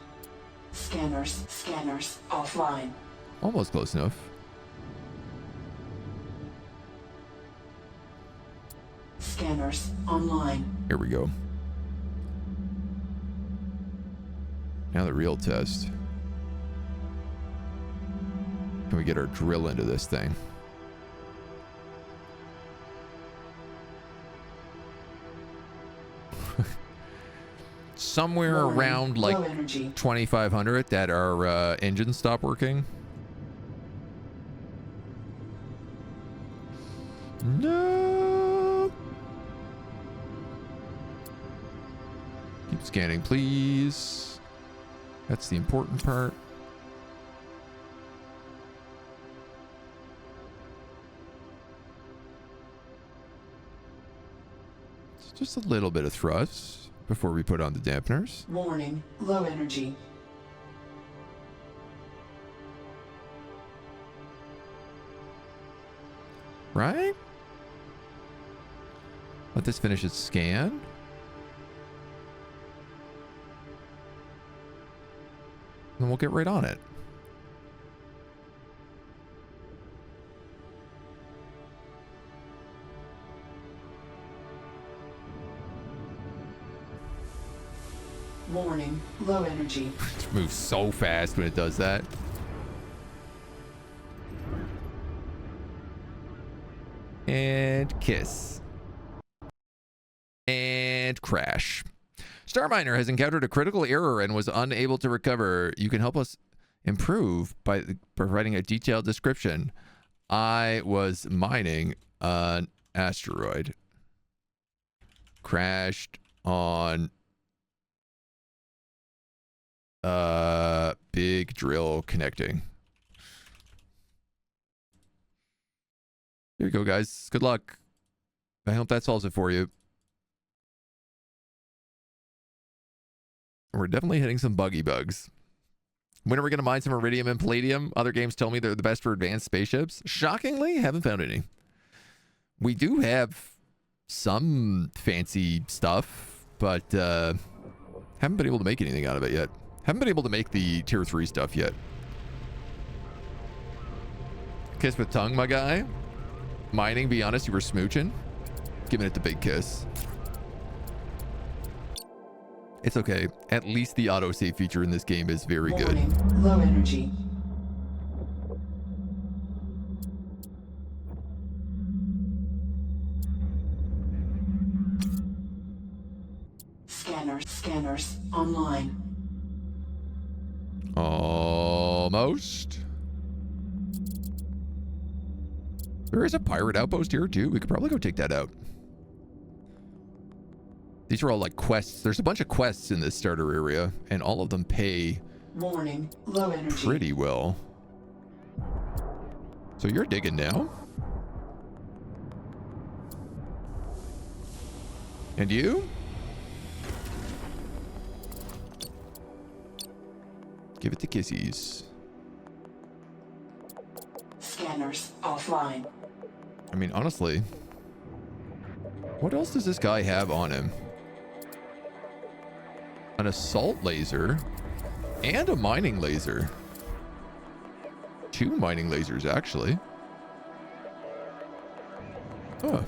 Scanners offline. Almost close enough. Scanners online. Here we go. Now the real test. Can we get our drill into this thing? Somewhere around like 2500 that our engines stop working. No. Keep scanning, please. That's the important part. It's just a little bit of thrust before we put on the dampeners. Warning, low energy. Right? Let this finish its scan. Then we'll get right on it. Warning, low energy. It moves so fast when it does that. And kiss. And crash. Starminer has encountered a critical error and was unable to recover. You can help us improve by providing a detailed description. I was mining an asteroid. Crashed on big drill connecting. There you go, guys. Good luck. I hope that solves it for you. We're definitely hitting some buggy bugs. When are we going to mine some iridium and palladium? Other games tell me they're the best for advanced spaceships. Shockingly, haven't found any. We do have some fancy stuff, but haven't been able to make anything out of it yet. Haven't been able to make the tier 3 stuff yet. Kiss with tongue, my guy. Mining, be honest, you were smooching. Giving it the big kiss. It's okay. At least the autosave feature in this game is very good. Low energy. Scanners online. Almost. There is a pirate outpost here too. We could probably go take that out. These are all like quests. There's a bunch of quests in this starter area, and all of them pay Warning, low energy. pretty well. So you're digging now? And you? Give it the kissies. Scanners offline. I mean, honestly, what else does this guy have on him? An assault laser and a mining laser. 2 mining lasers, actually. Huh.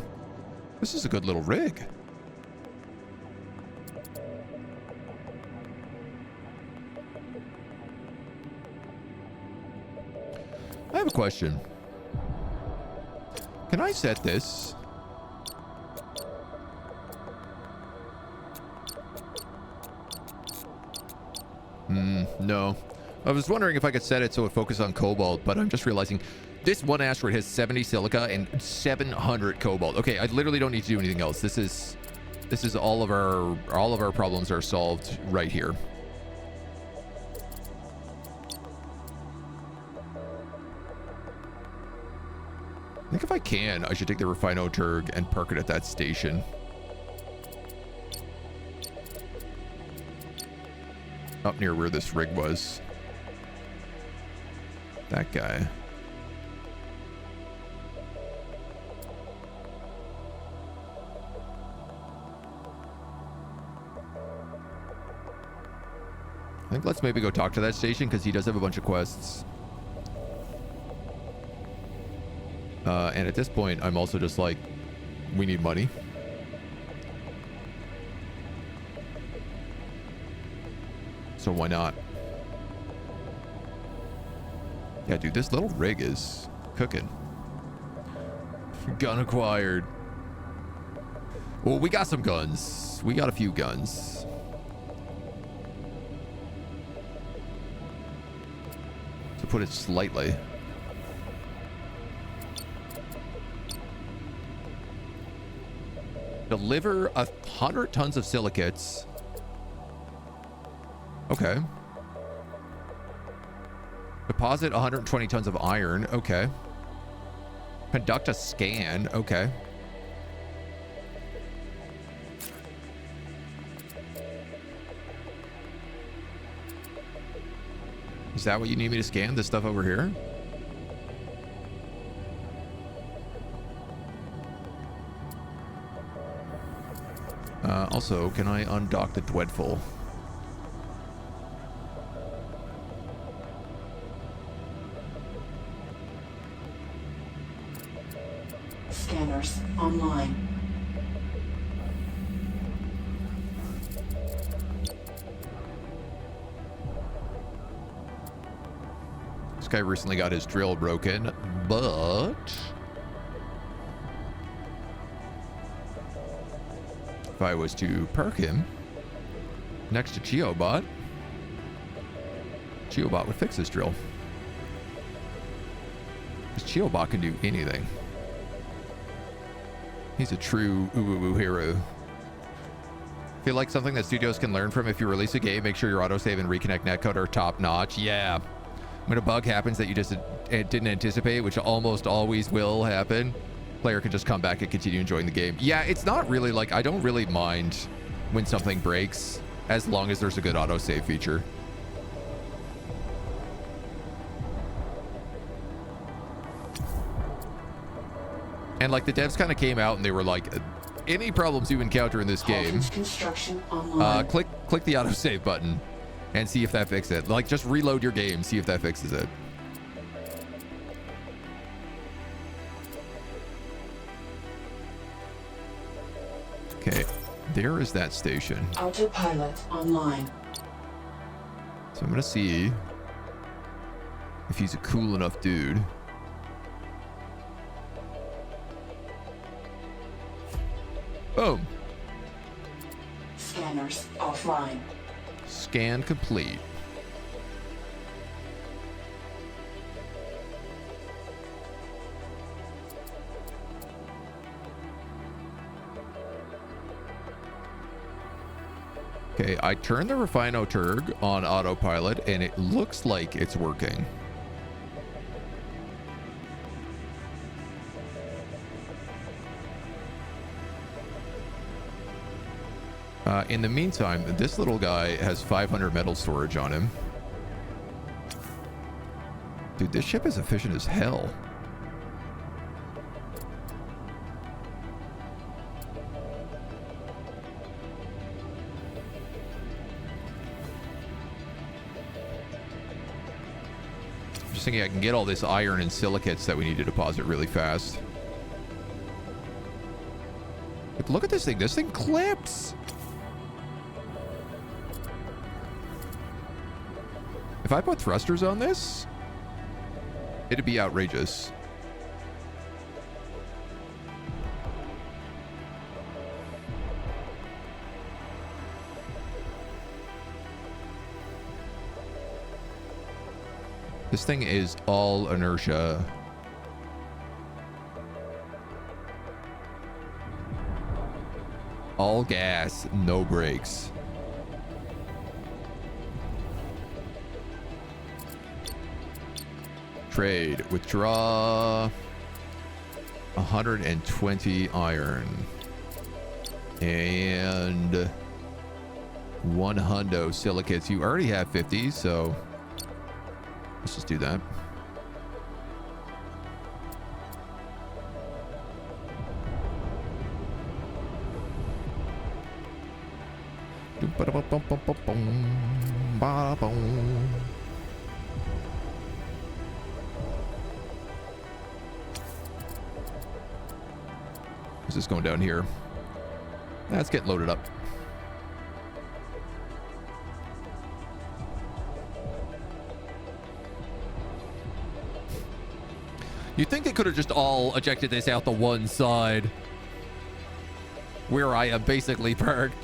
This is a good little rig. I have a question. Can I set this? No. I was wondering if I could set it so it focused on cobalt, but I'm just realizing this one asteroid has 70 silica and 700 cobalt. Okay, I literally don't need to do anything else. This is all of our problems are solved right here. I think if I can, I should take the Refino Turg and park it at that station. Up near where this rig was. That guy. I think let's maybe go talk to that station because he does have a bunch of quests. And at this point, I'm also just like, we need money. So why not? Yeah, dude, this little rig is cooking. Gun acquired. Well, we got some guns. We got a few guns. To put it slightly. Deliver 100 tons of silicates. Okay. Deposit 120 tons of iron. Okay. Conduct a scan. Okay. Is that what you need me to scan? This stuff over here? Also, can I undock the Dreadful? Scanners online. This guy recently got his drill broken, but if I was to perk him next to Geobot, Geobot would fix his drill. Because Geobot can do anything. He's a true ooh hero. Feel like something that studios can learn from: if you release a game, make sure your autosave and reconnect netcode are top notch. Yeah. When a bug happens that you just didn't anticipate, which almost always will happen, player can just come back and continue enjoying the game. Yeah, it's not really like, I don't really mind when something breaks as long as there's a good autosave feature. And like the devs kind of came out and they were like, any problems you encounter in this game, Construction online. click the autosave button and see if that fixes it. Like, just reload your game, see if that fixes it. Okay, there is that station. Autopilot online. So I'm gonna see if he's a cool enough dude. Boom. Scanners offline. Scan complete. Okay, I turned the Refinoturg on autopilot and it looks like it's working. In the meantime, this little guy has 500 metal storage on him. Dude, this ship is efficient as hell. I'm just thinking I can get all this iron and silicates that we need to deposit really fast. But look at this thing. This thing clips. If I put thrusters on this, it'd be outrageous. This thing is all inertia. All gas, no brakes. Trade, withdraw 120 iron and 1 hundo silicates. You already have 50, so let's just do that. Ba-boom. Is this going down here? That's getting loaded up. You'd think they could have just all ejected this out the one side where I am basically parked.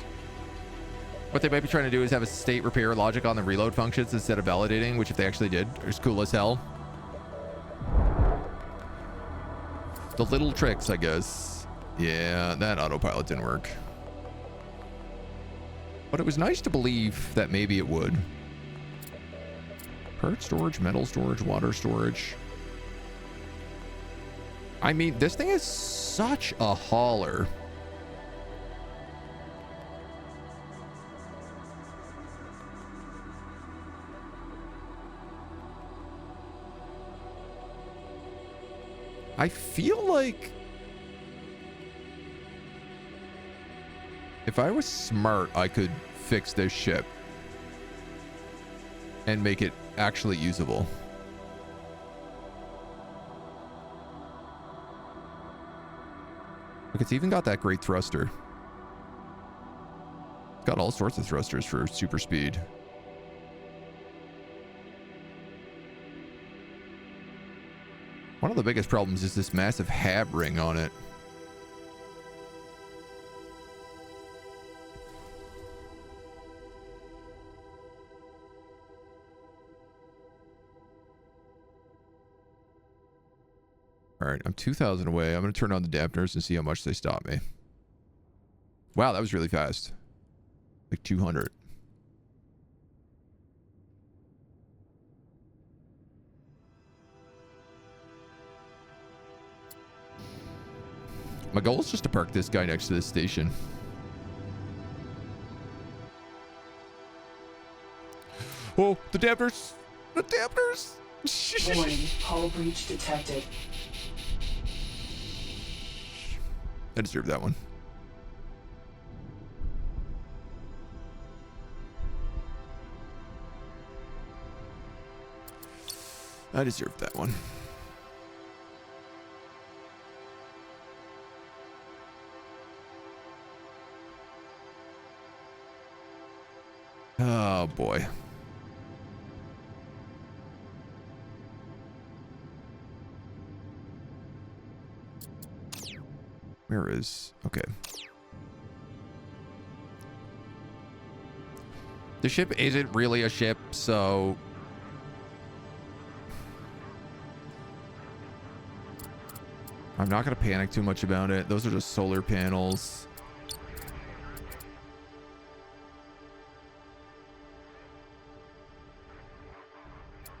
What they might be trying to do is have a state repair logic on the reload functions instead of validating, which if they actually did, is cool as hell. The little tricks, I guess. Yeah, that autopilot didn't work. But it was nice to believe that maybe it would. Part storage, metal storage, water storage. I mean, this thing is such a hauler. I feel like if I was smart, I could fix this ship and make it actually usable. Look, it's even got that great thruster. It's got all sorts of thrusters for super speed. One of the biggest problems is this massive hab ring on it. All right, I'm 2,000 away. I'm going to turn on the dampeners and see how much they stop me. Wow, that was really fast. Like 200. My goal is just to park this guy next to this station. Oh, the dampeners! The dampeners! Warning, hull breach detected. I deserve that one. I deserve that one. Oh boy. Where is... Okay. The ship isn't really a ship, so... I'm not going to panic too much about it. Those are just solar panels.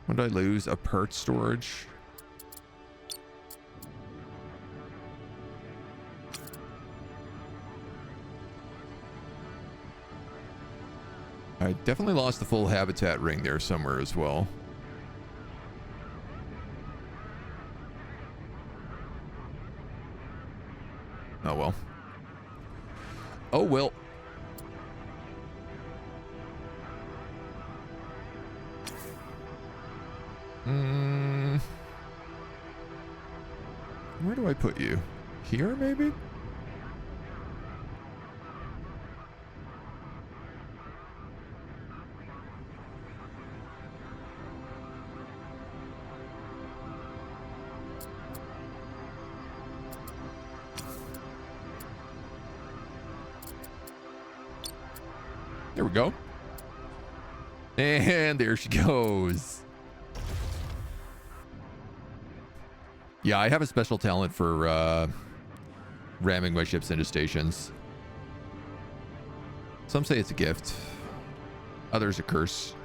What did I lose? A pert storage? I definitely lost the full habitat ring there somewhere as well. Oh well. Oh well. Where do I put you? Here, maybe? There we go. And there she goes. Yeah, I have a special talent for ramming my ships into stations. Some say it's a gift. Others a curse.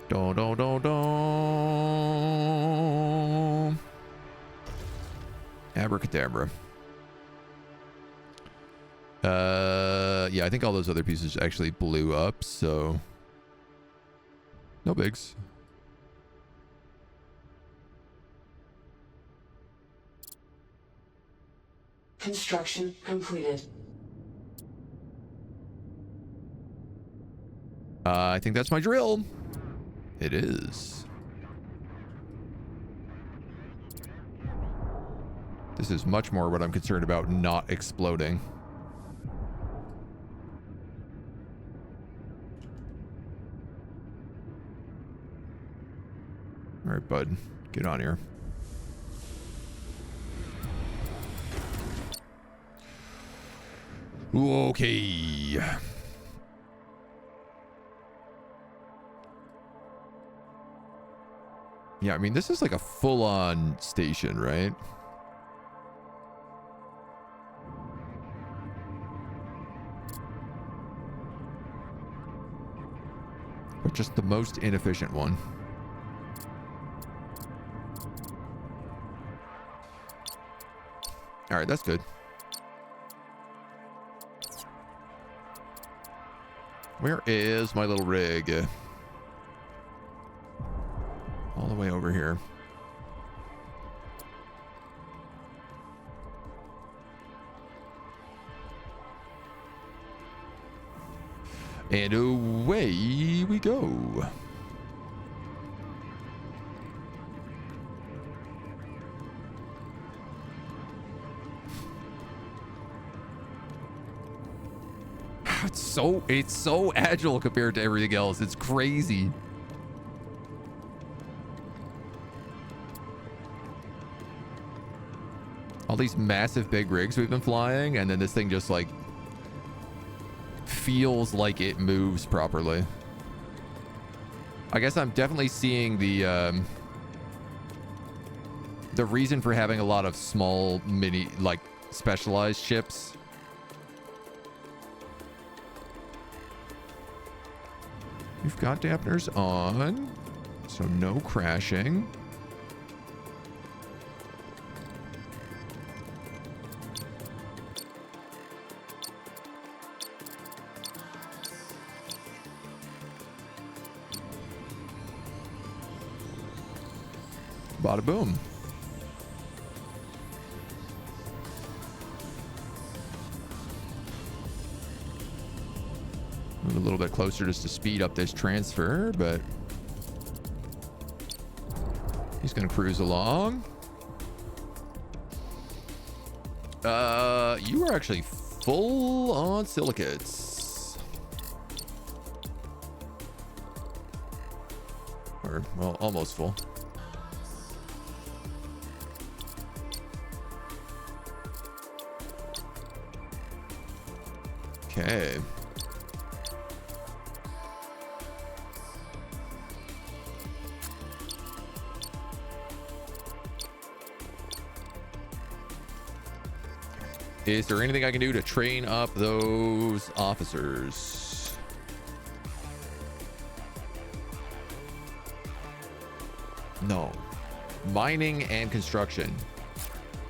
Dun, dun, dun, dun. Abracadabra. Yeah, I think all those other pieces actually blew up, so no bigs. Construction completed. I think that's my drill. It is. This is much more what I'm concerned about not exploding. All right, bud. Get on here. Okay. Yeah, I mean, this is like a full-on station, right? But just the most inefficient one. All right, that's good. Where is my little rig? All the way over here. And away we go. It's so agile compared to everything else. It's crazy. All these massive big rigs we've been flying, and then this thing just like feels like it moves properly. I guess I'm definitely seeing the reason for having a lot of small mini like specialized ships. We've got dampeners on, so no crashing. Bada boom. Move a little bit closer just to speed up this transfer, but he's gonna cruise along. You are actually full on silicates. Or, well, almost full. Okay. Is there anything I can do to train up those officers? No. Mining and construction.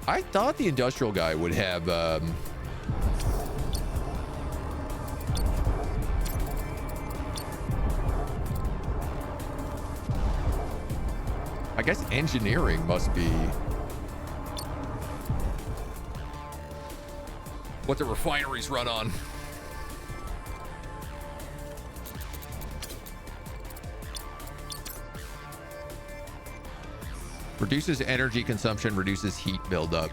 I thought the industrial guy would have I guess engineering must be what the refineries run on. Reduces energy consumption, reduces heat buildup.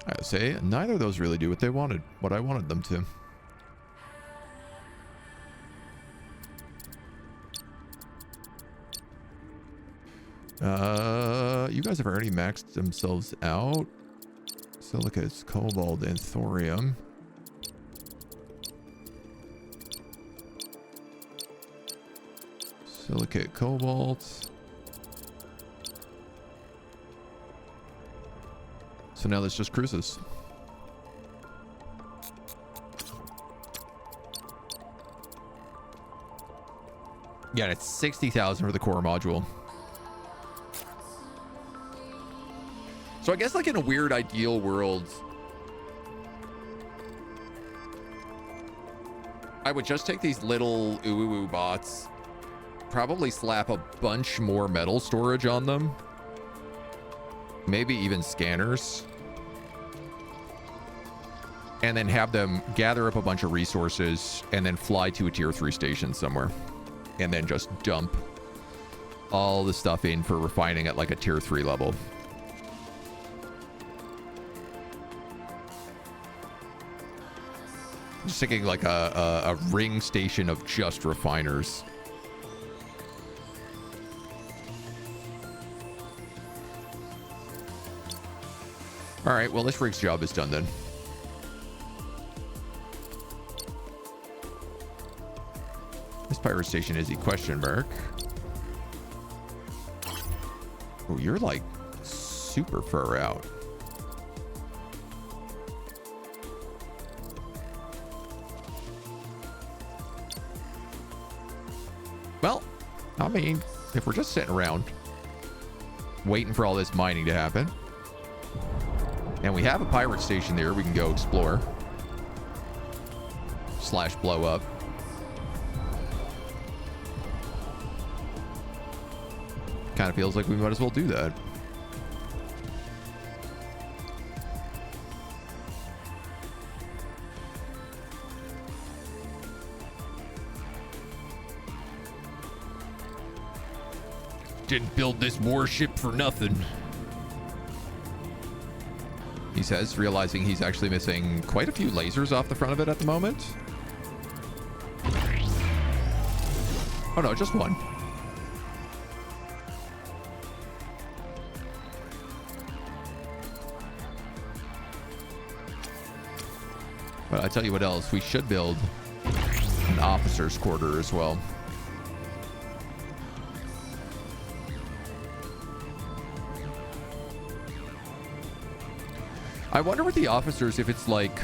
I say neither of those really do what they wanted, what I wanted them to. You guys have already maxed themselves out. Silicates, cobalt, and thorium. Silicate, cobalt. So now let's just cruise this. Yeah, it's 60,000 for the core module. So I guess like in a weird ideal world, I would just take these little ooh bots, probably slap a bunch more metal storage on them, maybe even scanners, and then have them gather up a bunch of resources and then fly to a tier 3 station somewhere, and then just dump all the stuff in for refining at like a tier 3 level. Just thinking like a ring station of just refiners. All right, well, this rig's job is done then. This pirate station is a question mark. Oh, you're like super far out. Well, I mean, if we're just sitting around waiting for all this mining to happen, and we have a pirate station there we can go explore / blow up. Kind of feels like we might as well do that. Didn't build this warship for nothing, he says, realizing he's actually missing quite a few lasers off the front of it at the moment. Oh no, just one. But I tell you what else, we should build an officer's quarter as well. I wonder with the officers if it's like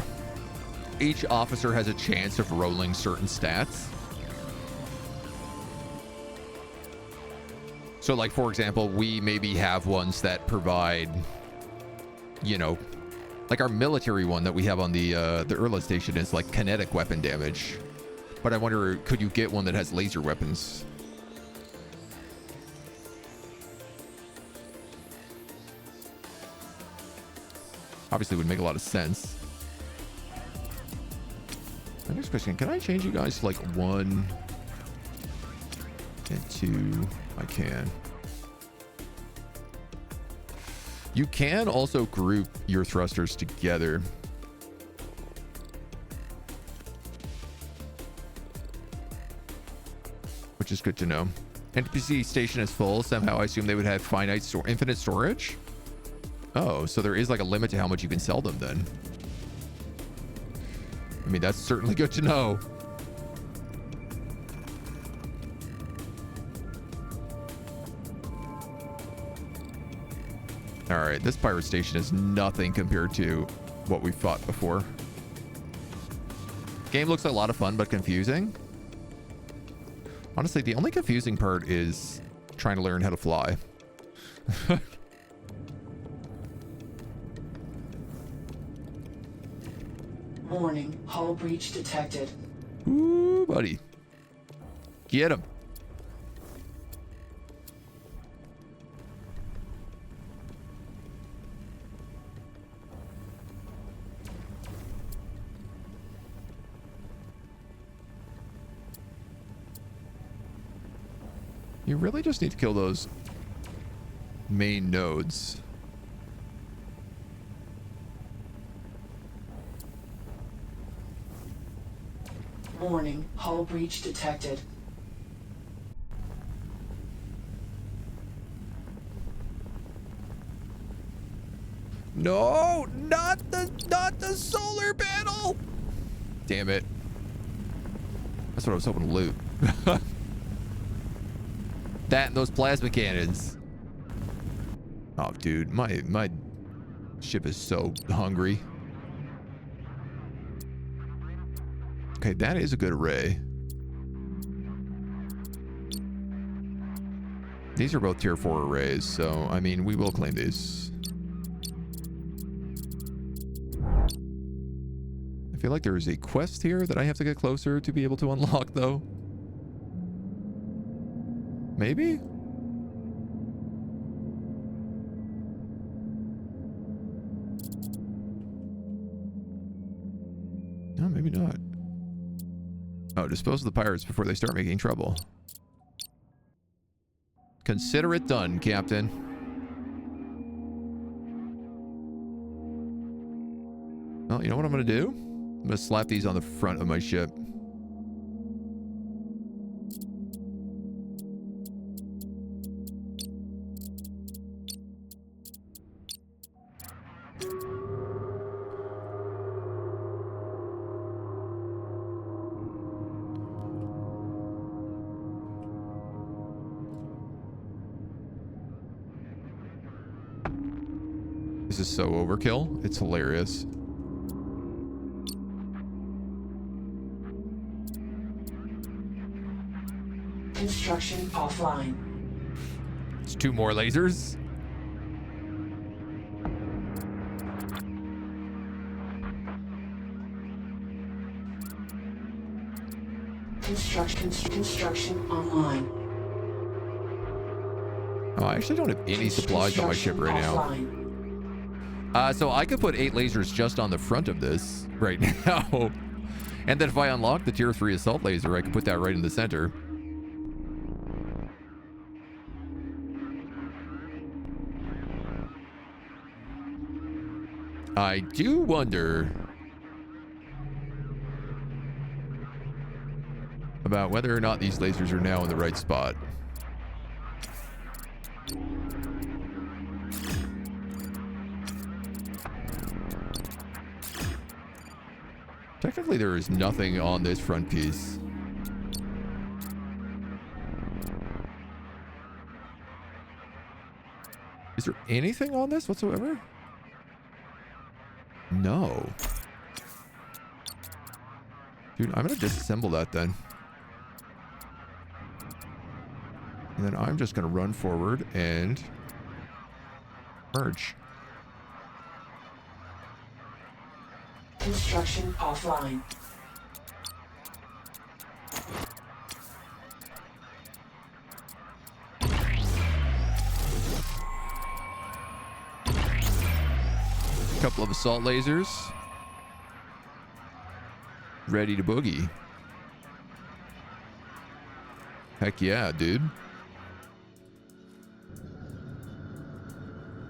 each officer has a chance of rolling certain stats. So like, for example, we maybe have ones that provide, you know, like our military one that we have on the Urla station is like kinetic weapon damage. But I wonder, could you get one that has laser weapons? Obviously would make a lot of sense. My next question, can I change you guys to like 1 and 2? I can. You can also group your thrusters together. Which is good to know. NPC station is full. Somehow I assume they would have infinite storage. Oh, so there is like a limit to how much you can sell them then. I mean, that's certainly good to know. All right, this pirate station is nothing compared to what we fought before. Game looks a lot of fun, but confusing. Honestly, the only confusing part is trying to learn how to fly. Warning, hull breach detected. Ooh, buddy. Get him. You really just need to kill those main nodes. Warning, hull breach detected. No, not the solar panel. Damn it. That's what I was hoping to loot. That and those plasma cannons. Oh, dude, my ship is so hungry. Okay, that is a good array. These are both tier 4 arrays, so, I mean, we will claim these. I feel like there is a quest here that I have to get closer to be able to unlock, though. Maybe? No, maybe not. Oh, dispose of the pirates before they start making trouble. Consider it done, Captain. Well, you know what I'm going to do? I'm going to slap these on the front of my ship. This is so overkill. It's hilarious. Construction offline. It's 2 more lasers. Construction online. Oh, I actually don't have any supplies on my ship right now. So I could put 8 lasers just on the front of this right now. And then if I unlock the tier 3 assault laser, I can put that right in the center. I do wonder about whether or not these lasers are now in the right spot. Technically, there is nothing on this front piece. Is there anything on this whatsoever? No. Dude, I'm going to disassemble that then. And then I'm just going to run forward and merge. Construction offline. Couple of assault lasers. Ready to boogie. Heck yeah, dude.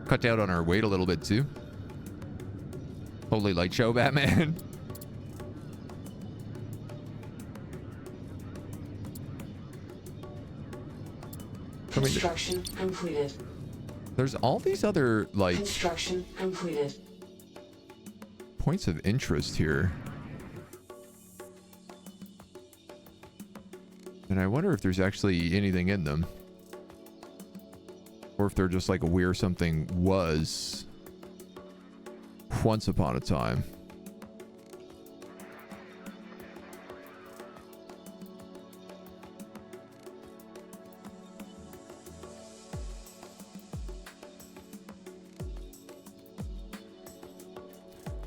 Cut down on our weight a little bit too. Holy light show, Batman. Construction completed. There's all these other, like, Construction completed. points of interest here. And I wonder if there's actually anything in them. Or if they're just like where something was once upon a time.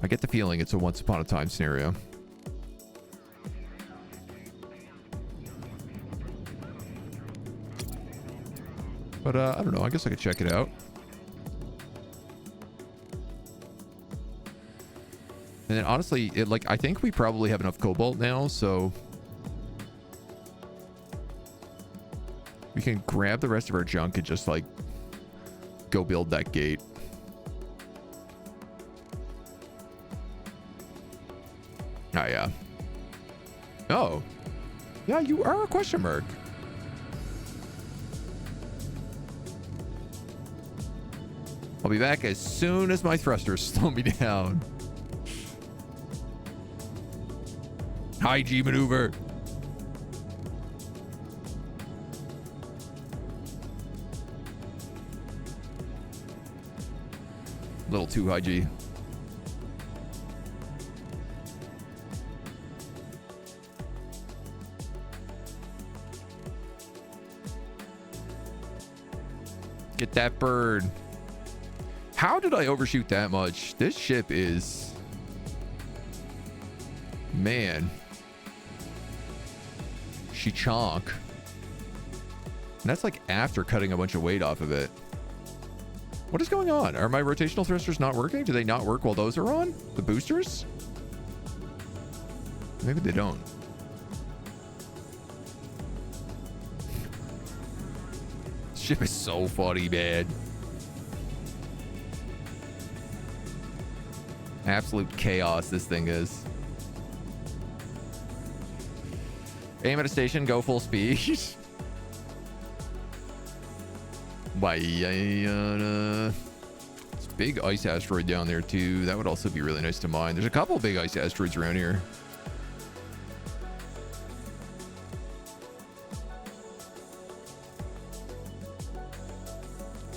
I get the feeling it's a once upon a time scenario. But I don't know. I guess I could check it out. And then honestly, I think we probably have enough cobalt now, so we can grab the rest of our junk and just like go build that gate. Oh yeah. Oh. Yeah, you are a question mark. I'll be back as soon as my thrusters slow me down. High G maneuver. A little too high G. Get that bird. How did I overshoot that much? This ship is... Man. She chonk. And that's like after cutting a bunch of weight off of it. What is going on? Are my rotational thrusters not working? Do they not work while those are on? The boosters? Maybe they don't. This ship is so funny, man. Absolute chaos this thing is. Aim at a station, go full speed. It's a big ice asteroid down there too. That would also be really nice to mine. There's a couple big ice asteroids around here.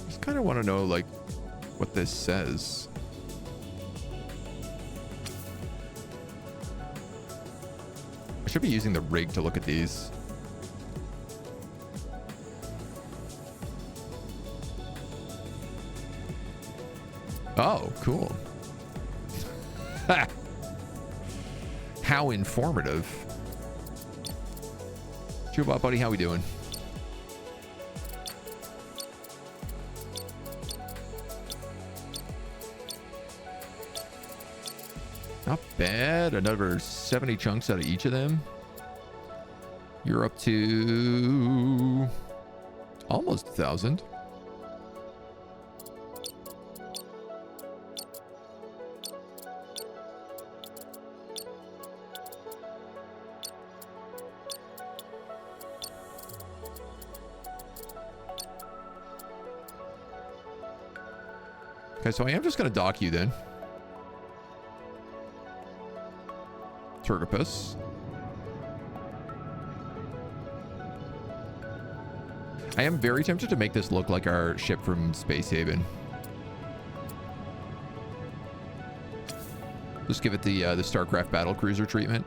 Just kind of want to know like what this says. I should be using the rig to look at these. Oh, cool. How informative. Chubot, buddy, how we doing? Not bad. Another 70 chunks out of each of them. You're up to almost 1,000. Okay, so I am just going to dock you then. Turgopus. I am very tempted to make this look like our ship from Space Haven. Just give it the StarCraft battlecruiser treatment.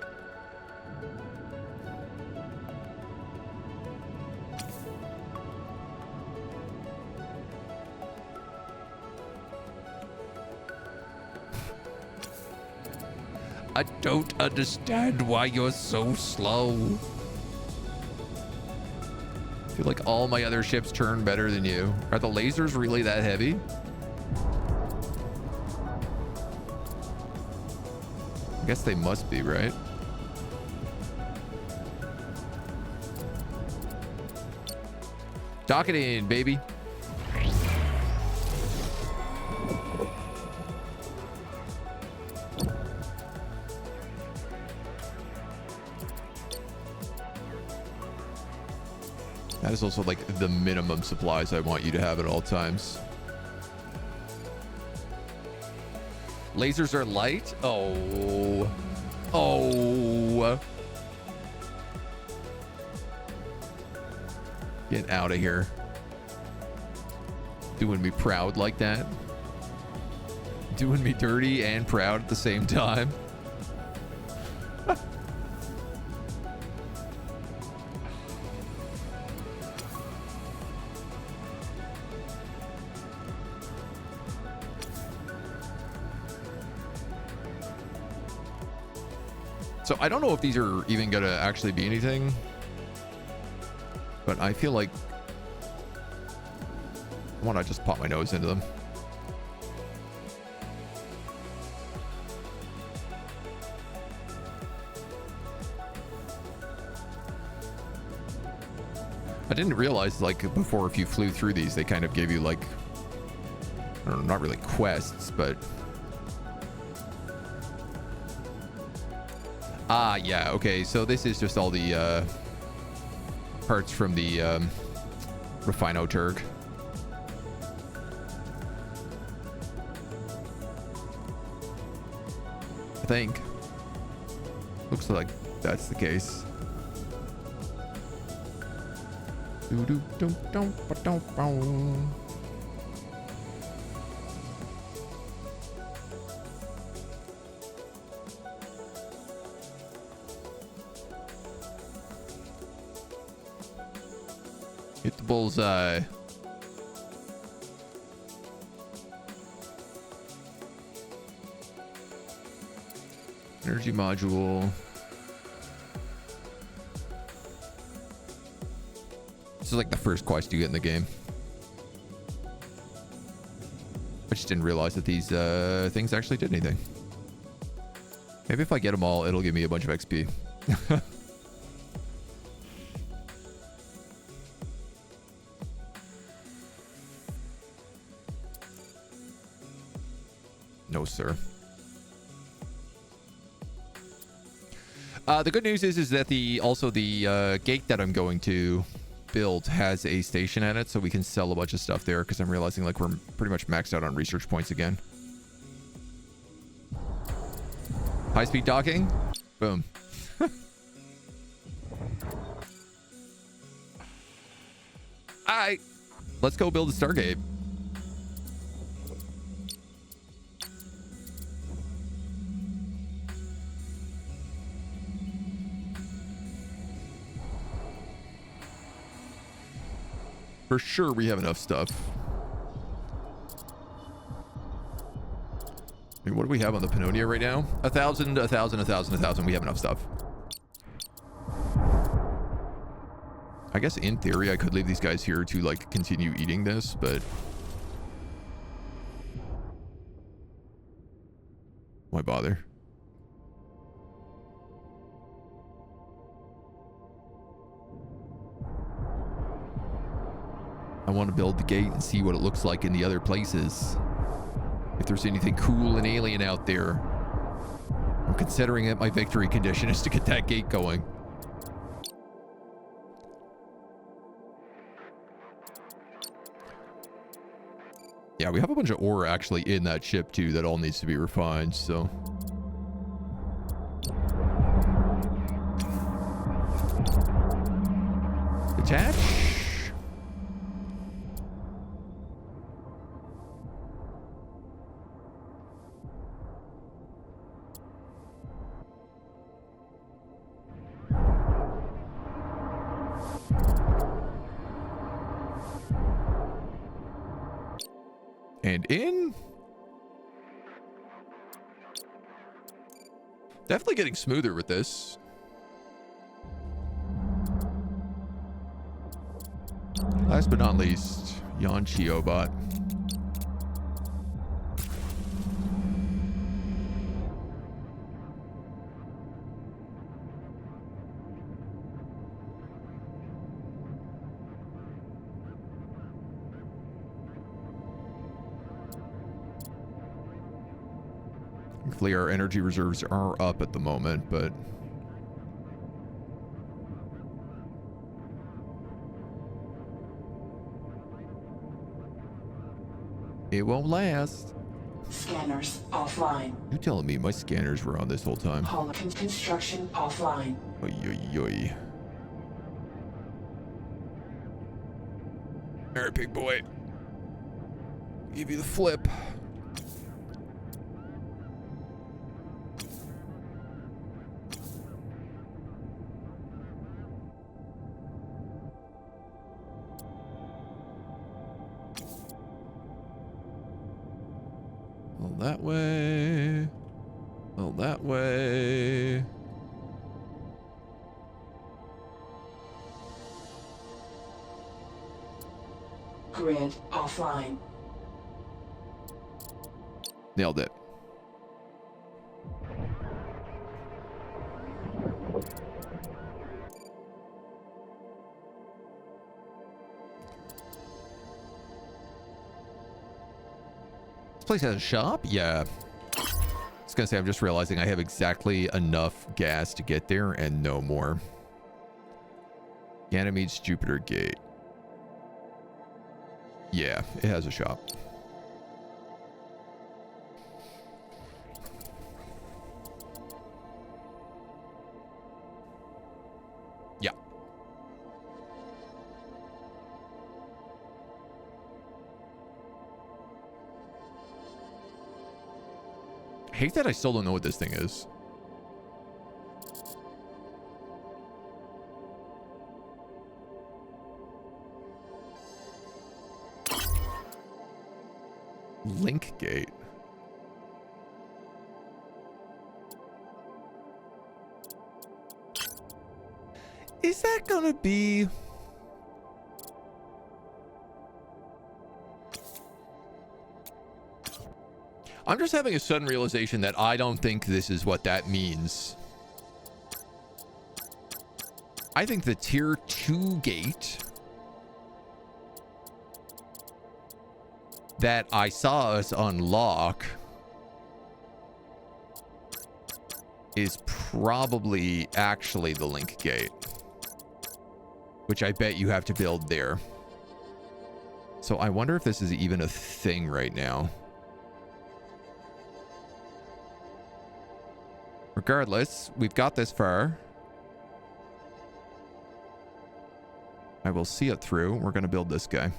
I don't understand why you're so slow. I feel like all my other ships turn better than you. Are the lasers really that heavy? I guess they must be, right? Dock it in, baby. That is also like the minimum supplies I want you to have at all times. Lasers are light? Oh. Oh. Get out of here. Doing me proud like that. Doing me dirty and proud at the same time. So I don't know if these are even gonna actually be anything, but I feel like why not just pop my nose into them? I didn't realize like before if you flew through these, they kind of gave you like, I don't know, not really quests, but ah, yeah, okay, so this is just all the parts from the Refino Turg. I think. Looks like that's the case. Hit the bullseye. Energy module. This is like the first quest you get in the game. I just didn't realize that these things actually did anything. Maybe if I get them all, it'll give me a bunch of XP. No, sir. The good news is that the gate that I'm going to build has a station at it, so we can sell a bunch of stuff there, because I'm realizing like we're pretty much maxed out on research points again. High-speed docking. Boom. Alright. Let's go build a Stargate. For sure we have enough stuff. I mean, what do we have on the Pannonia right now? 1,000, 1,000, 1,000, 1,000. We have enough stuff. I guess in theory I could leave these guys here to like continue eating this, but why bother? I want to build the gate and see what it looks like in the other places. If there's anything cool and alien out there. I'm considering that my victory condition is to get that gate going. Yeah, we have a bunch of ore actually in that ship too that all needs to be refined, so. Detach. And in. Definitely getting smoother with this. Last but not least, Yon Chiobot. Thankfully, our energy reserves are up at the moment, but it won't last. Scanners offline. You telling me my scanners were on this whole time? Construction offline. Oy, oy, oy. All right, big boy. Give you the flip. That way. Well, that way. Grid offline. Nailed it. Place has a shop? Yeah. I was gonna say, I'm just realizing I have exactly enough gas to get there and no more. Ganymede's Jupiter Gate. Yeah, it has a shop. Yeah. I hate that I still don't know what this thing is. Link gate. Is that gonna be... I'm just having a sudden realization that I don't think this is what that means. I think the tier 2 gate that I saw us unlock is probably actually the link gate, which I bet you have to build there. So I wonder if this is even a thing right now. Regardless, we've got this far. I will see it through. We're going to build this guy.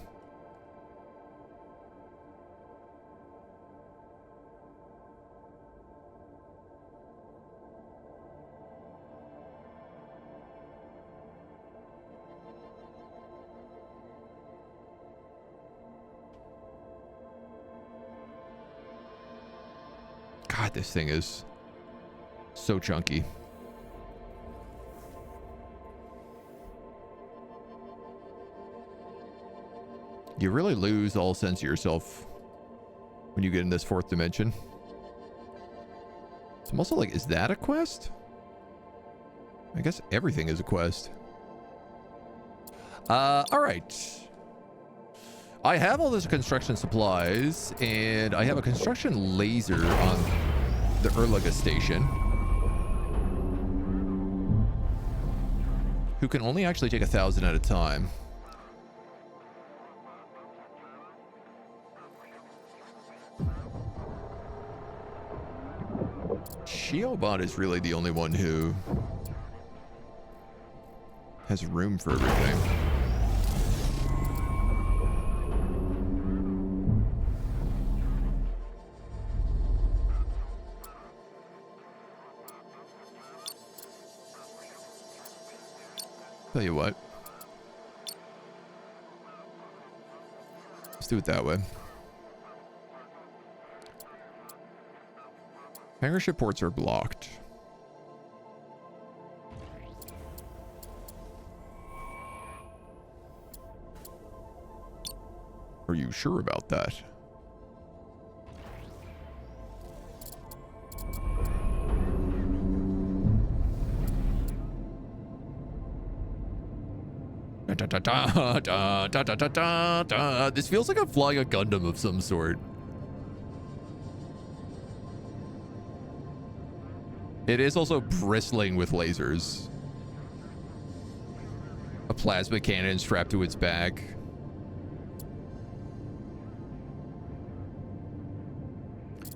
God, this thing is so chunky. You really lose all sense of yourself when you get in this 4th dimension. So I'm also like, is that a quest? I guess everything is a quest. All right. I have all this construction supplies, and I have a construction laser on the Erlaga station, who can only actually take 1,000 at a time. Shiobot is really the only one who has room for everything. Tell you what. Let's do it that way. Hangar ship ports are blocked. Are you sure about that? This feels like I'm flying a Gundam of some sort. It is also bristling with lasers. A plasma cannon strapped to its back.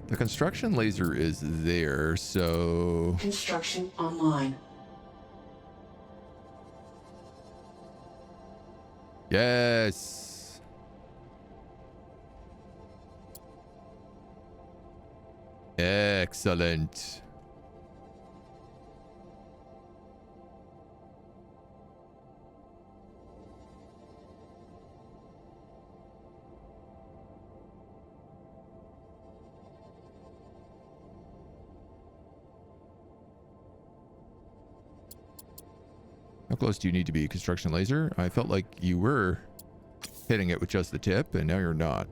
The construction laser is there, so... Construction online. Yes. Excellent. How close do you need to be? Construction laser? I felt like you were hitting it with just the tip, and now you're not.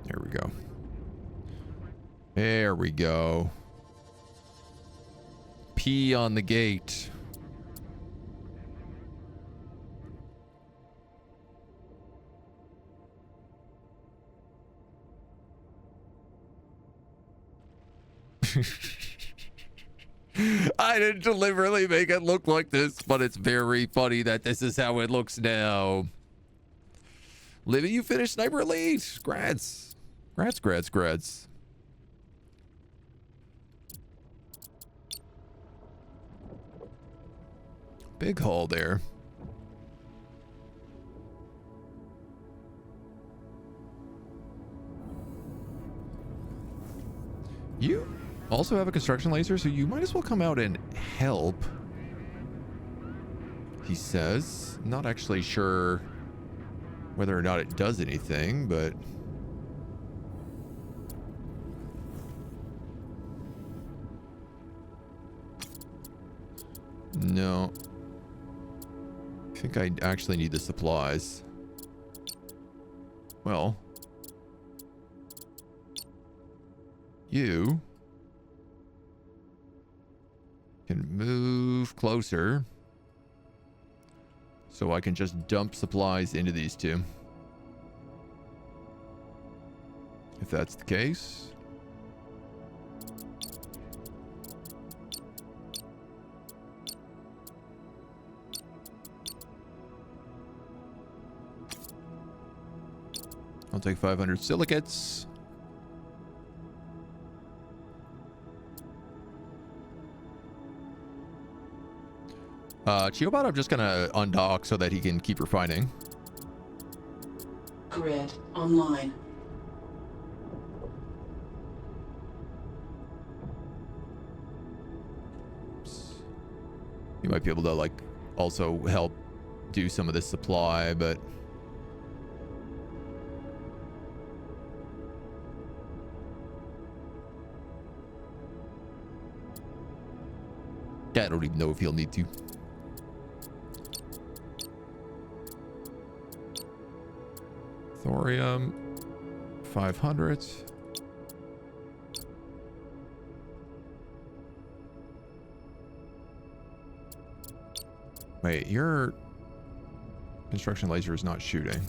There we go. There we go. P on the gate. I didn't deliberately make it look like this, but it's very funny that this is how it looks now. Livy, you finished Sniper Elite. Grats. Grats, grats, grats. Big haul there. You also have a construction laser, so you might as well come out and help. He says. Not actually sure whether or not it does anything, but... No. I think I actually need the supplies. Well... You... can move closer. So I can just dump supplies into these two. If that's the case. I'll take 500 silicates. Chiobot, I'm just gonna undock so that he can keep refining. Grid online. You might be able to, like, also help do some of this supply, but... I don't even know if he'll need to. Thorium, 500. Wait, your construction laser is not shooting.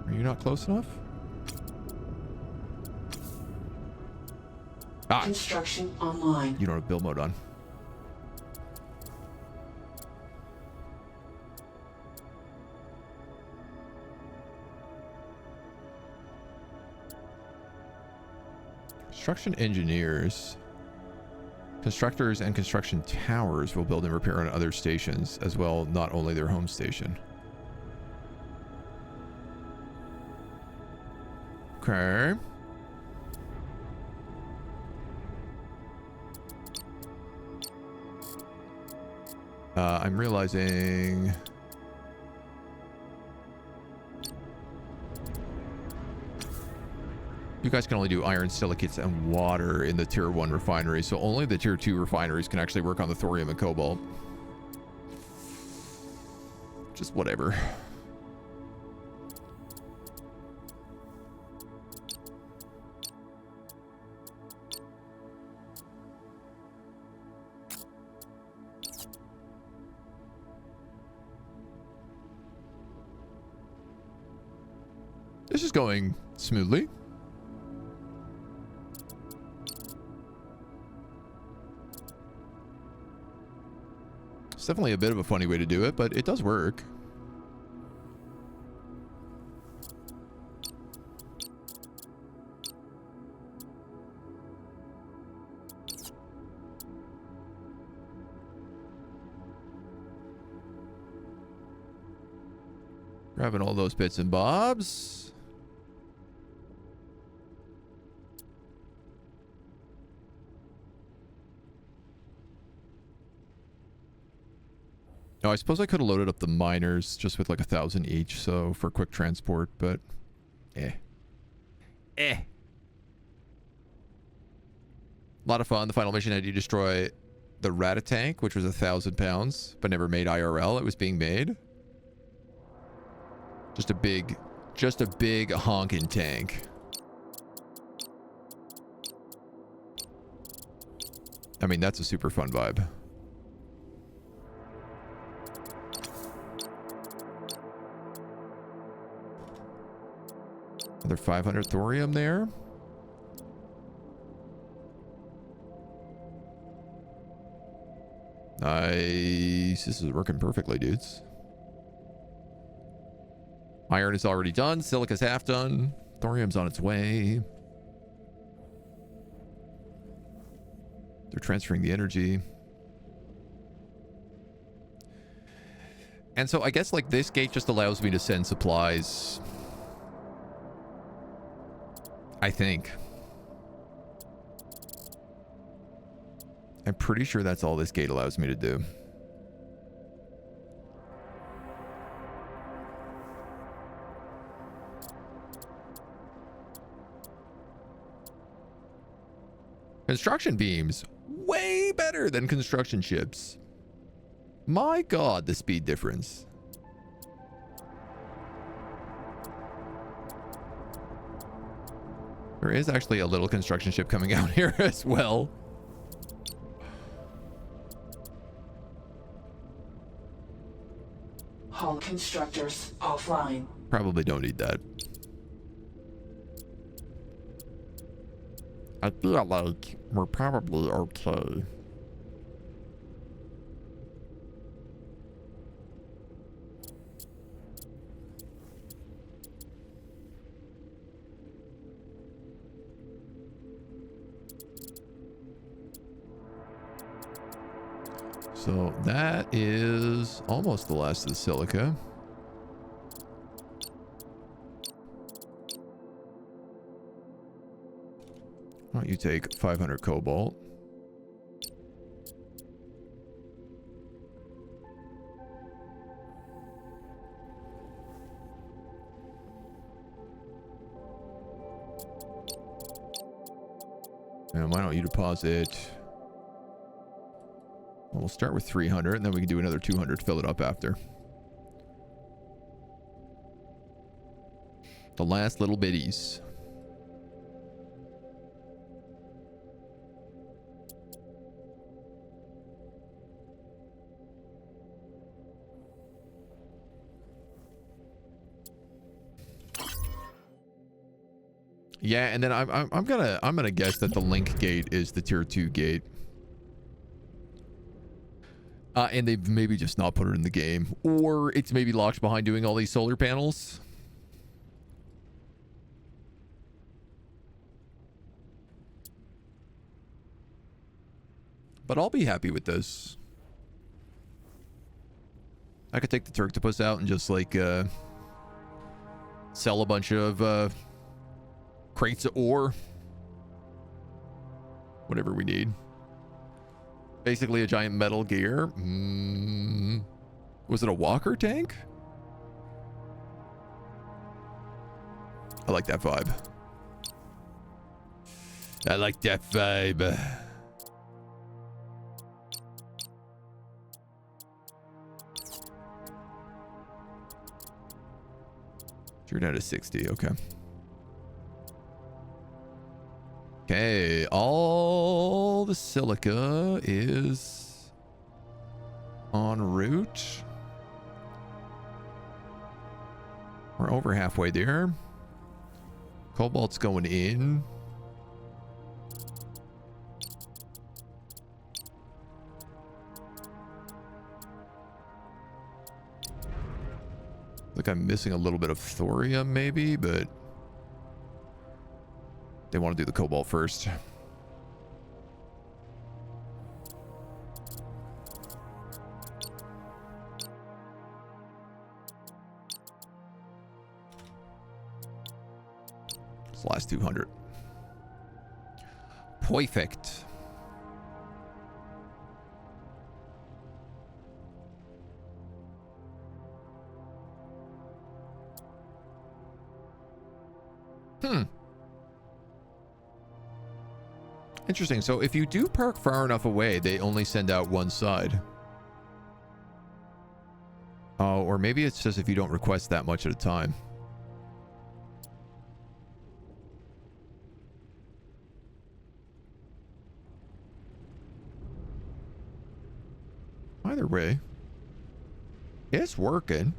Are you not close enough? Ah, Construction online. you don't have build mode on. Construction engineers, constructors, and construction towers will build and repair on other stations as well, not only their home station. Okay. I'm realizing... You guys can only do iron, silicates, and water in the tier 1 refinery, so only the tier 2 refineries can actually work on the thorium and cobalt. Just whatever. This is going smoothly. It's definitely a bit of a funny way to do it, but it does work. Grabbing all those bits and bobs. No, I suppose I could have loaded up the miners just with like 1,000 each, so for quick transport, but A lot of fun. The final mission had you destroy the Ratatank, which was 1,000 pounds, but never made IRL. It was being made. Just a big honking tank. I mean, that's a super fun vibe. Another 500 thorium there. Nice. This is working perfectly, dudes. Iron is already done. Silica's half done. Thorium's on its way. They're transferring the energy. And so I guess like this gate just allows me to send supplies I think. I'm pretty sure that's all this gate allows me to do. Construction beams, way better than construction ships. My God, the speed difference. There is actually a little construction ship coming out here as well. Hull constructors offline. Probably don't need that. I feel like we're probably okay. So that is almost the last of the silica. Why don't you take 500 cobalt? And why don't you deposit? Well, we'll start with 300 and then we can do another 200 to fill it up after. The last little bitties. Yeah, and then I'm gonna guess that the link gate is the tier 2 gate. And they've maybe just not put it in the game. Or it's maybe locked behind doing all these solar panels. But I'll be happy with this. I could take the Turktopus out and just like sell a bunch of crates of ore. Whatever we need. Basically a giant metal gear. Was it a walker tank? I like that vibe. I like that vibe. You're down to 60. Okay. Okay, all the silica is en route. We're over halfway there. Cobalt's going in. Like I'm missing a little bit of thorium maybe, but they want to do the cobalt first. It's the last 200. Perfect. Interesting. So if you do park far enough away, they only send out one side. Oh, or maybe it's just if you don't request that much at a time. Either way, it's working.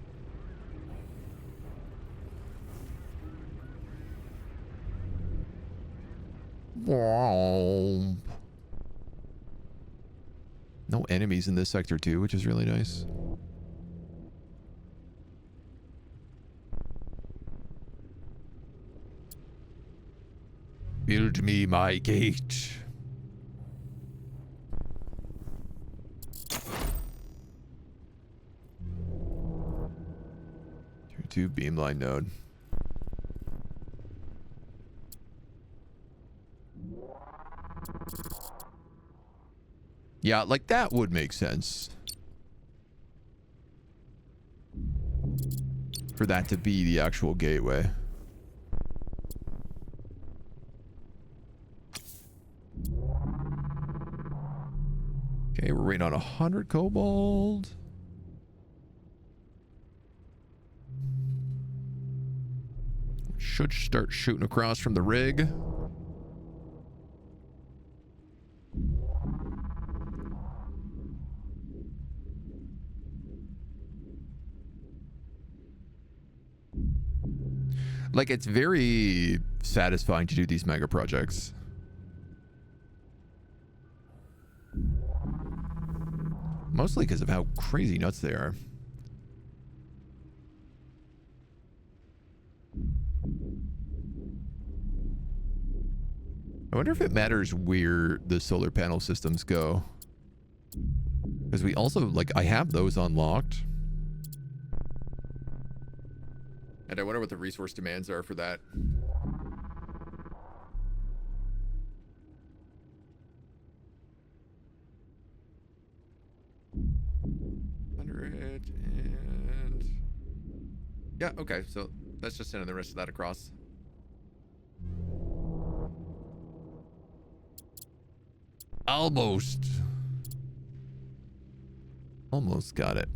No enemies in this sector too, which is really nice. Build me my gate. Tier 2 beamline node. Yeah, like that would make sense. For that to be the actual gateway. Okay, we're waiting on 100 cobalt. Should start shooting across from the rig. Like, it's very satisfying to do these mega projects. Mostly because of how crazy nuts they are. I wonder if it matters where the solar panel systems go. Because we also, like, I have those unlocked. And I wonder what the resource demands are for that. And yeah, okay, so that's just sending the rest of that across. Almost got it.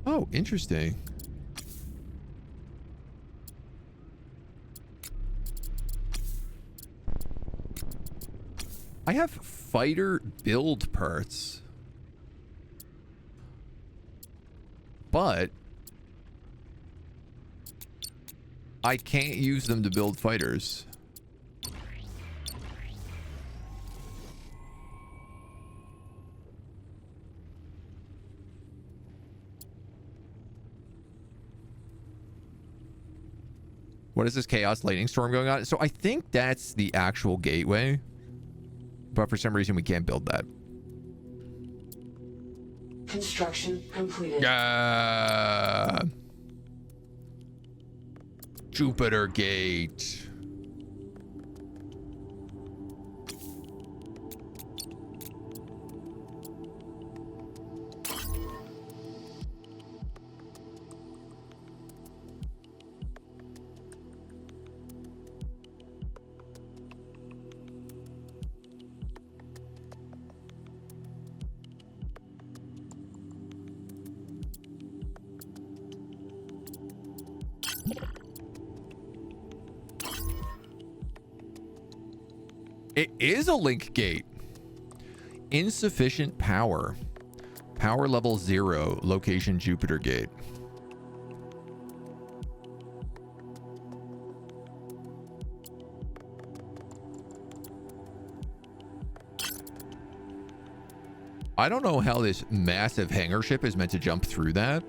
Oh, interesting. I have fighter build parts. But I can't use them to build fighters. What is this chaos lightning storm going on? So I think that's the actual gateway. But for some reason we can't build that. Construction completed. Jupiter Gate. It is a link gate. Insufficient power. Power level 0. Location Jupiter Gate. I don't know how this massive hangar ship is meant to jump through that.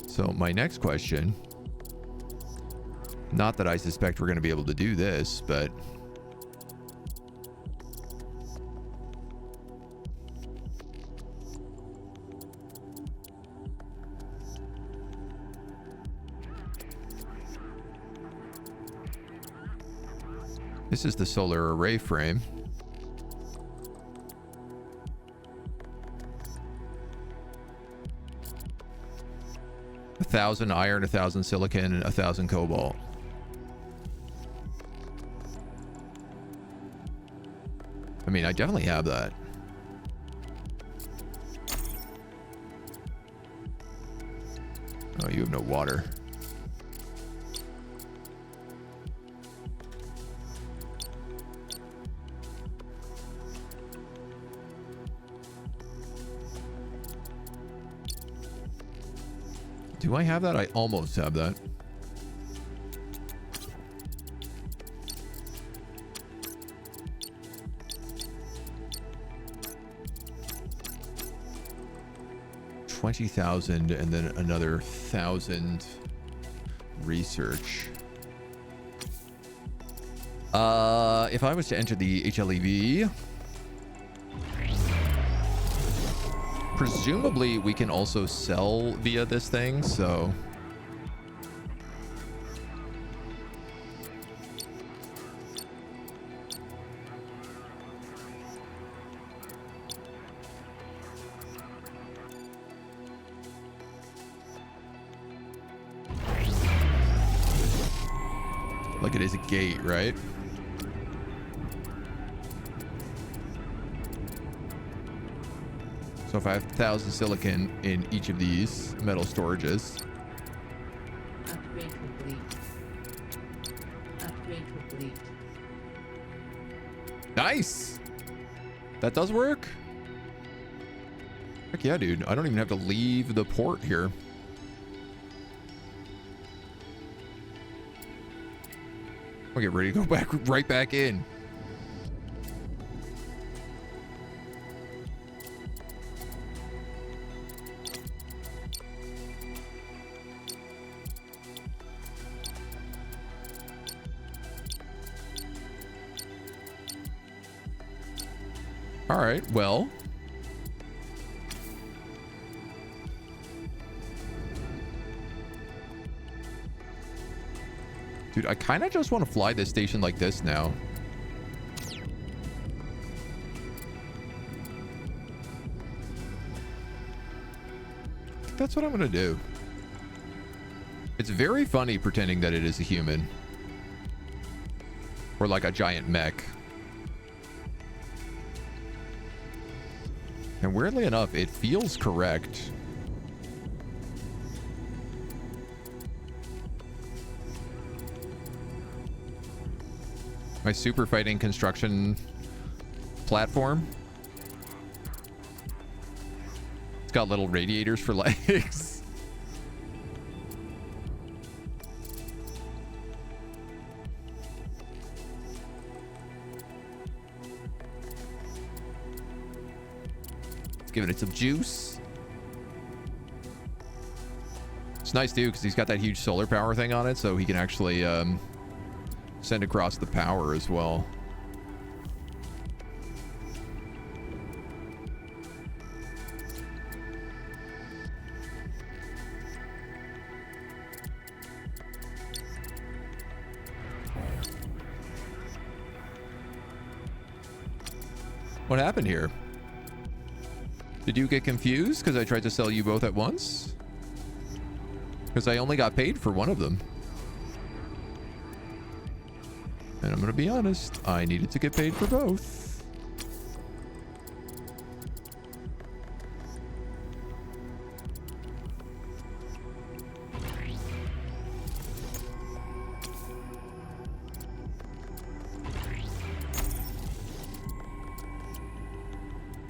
So my next question... Not that I suspect we're going to be able to do this, but... This is the solar array frame. A 1,000 iron, 1,000 silicon, and 1,000 cobalt. I mean, I definitely have that. Oh, you have no water. Do I have that? I almost have that. $20,000 and then another 1,000 research. If I was to enter the HLEV, Presumably, we can also sell via this thing, so... Like it is a gate, right? So if I have 1,000 silicon in each of these metal storages. Upgrade complete. Upgrade complete. Nice! That does work? Heck yeah, dude. I don't even have to leave the port here. I'll get ready to go back right back in. All right, well. Dude, I kind of just want to fly this station like this now. That's what I'm going to do. It's very funny pretending that it is a human. Or like a giant mech. And weirdly enough, it feels correct. My super fighting construction platform. It's got little radiators for legs. Let's give it some juice. It's nice too because he's got that huge solar power thing on it, so he can actually send across the power as well. What happened here? Did you get confused because I tried to sell you both at once? Because I only got paid for one of them. And I'm going to be honest, I needed to get paid for both.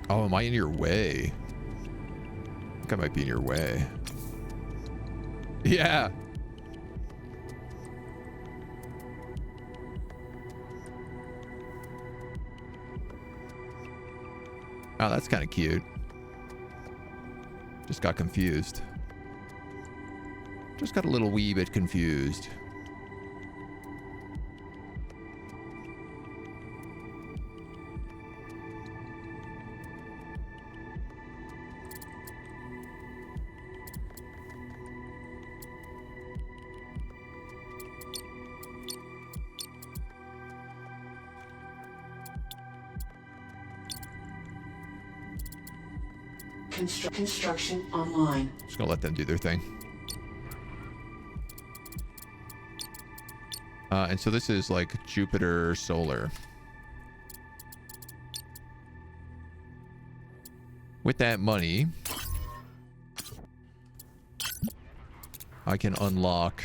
Oh, am I in your way? I think I might be in your way. Yeah. Oh, that's kind of cute. Just got confused. Just got a little wee bit confused. Construction online. Just gonna let them do their thing. And so this is like Jupiter solar. With that money, I can unlock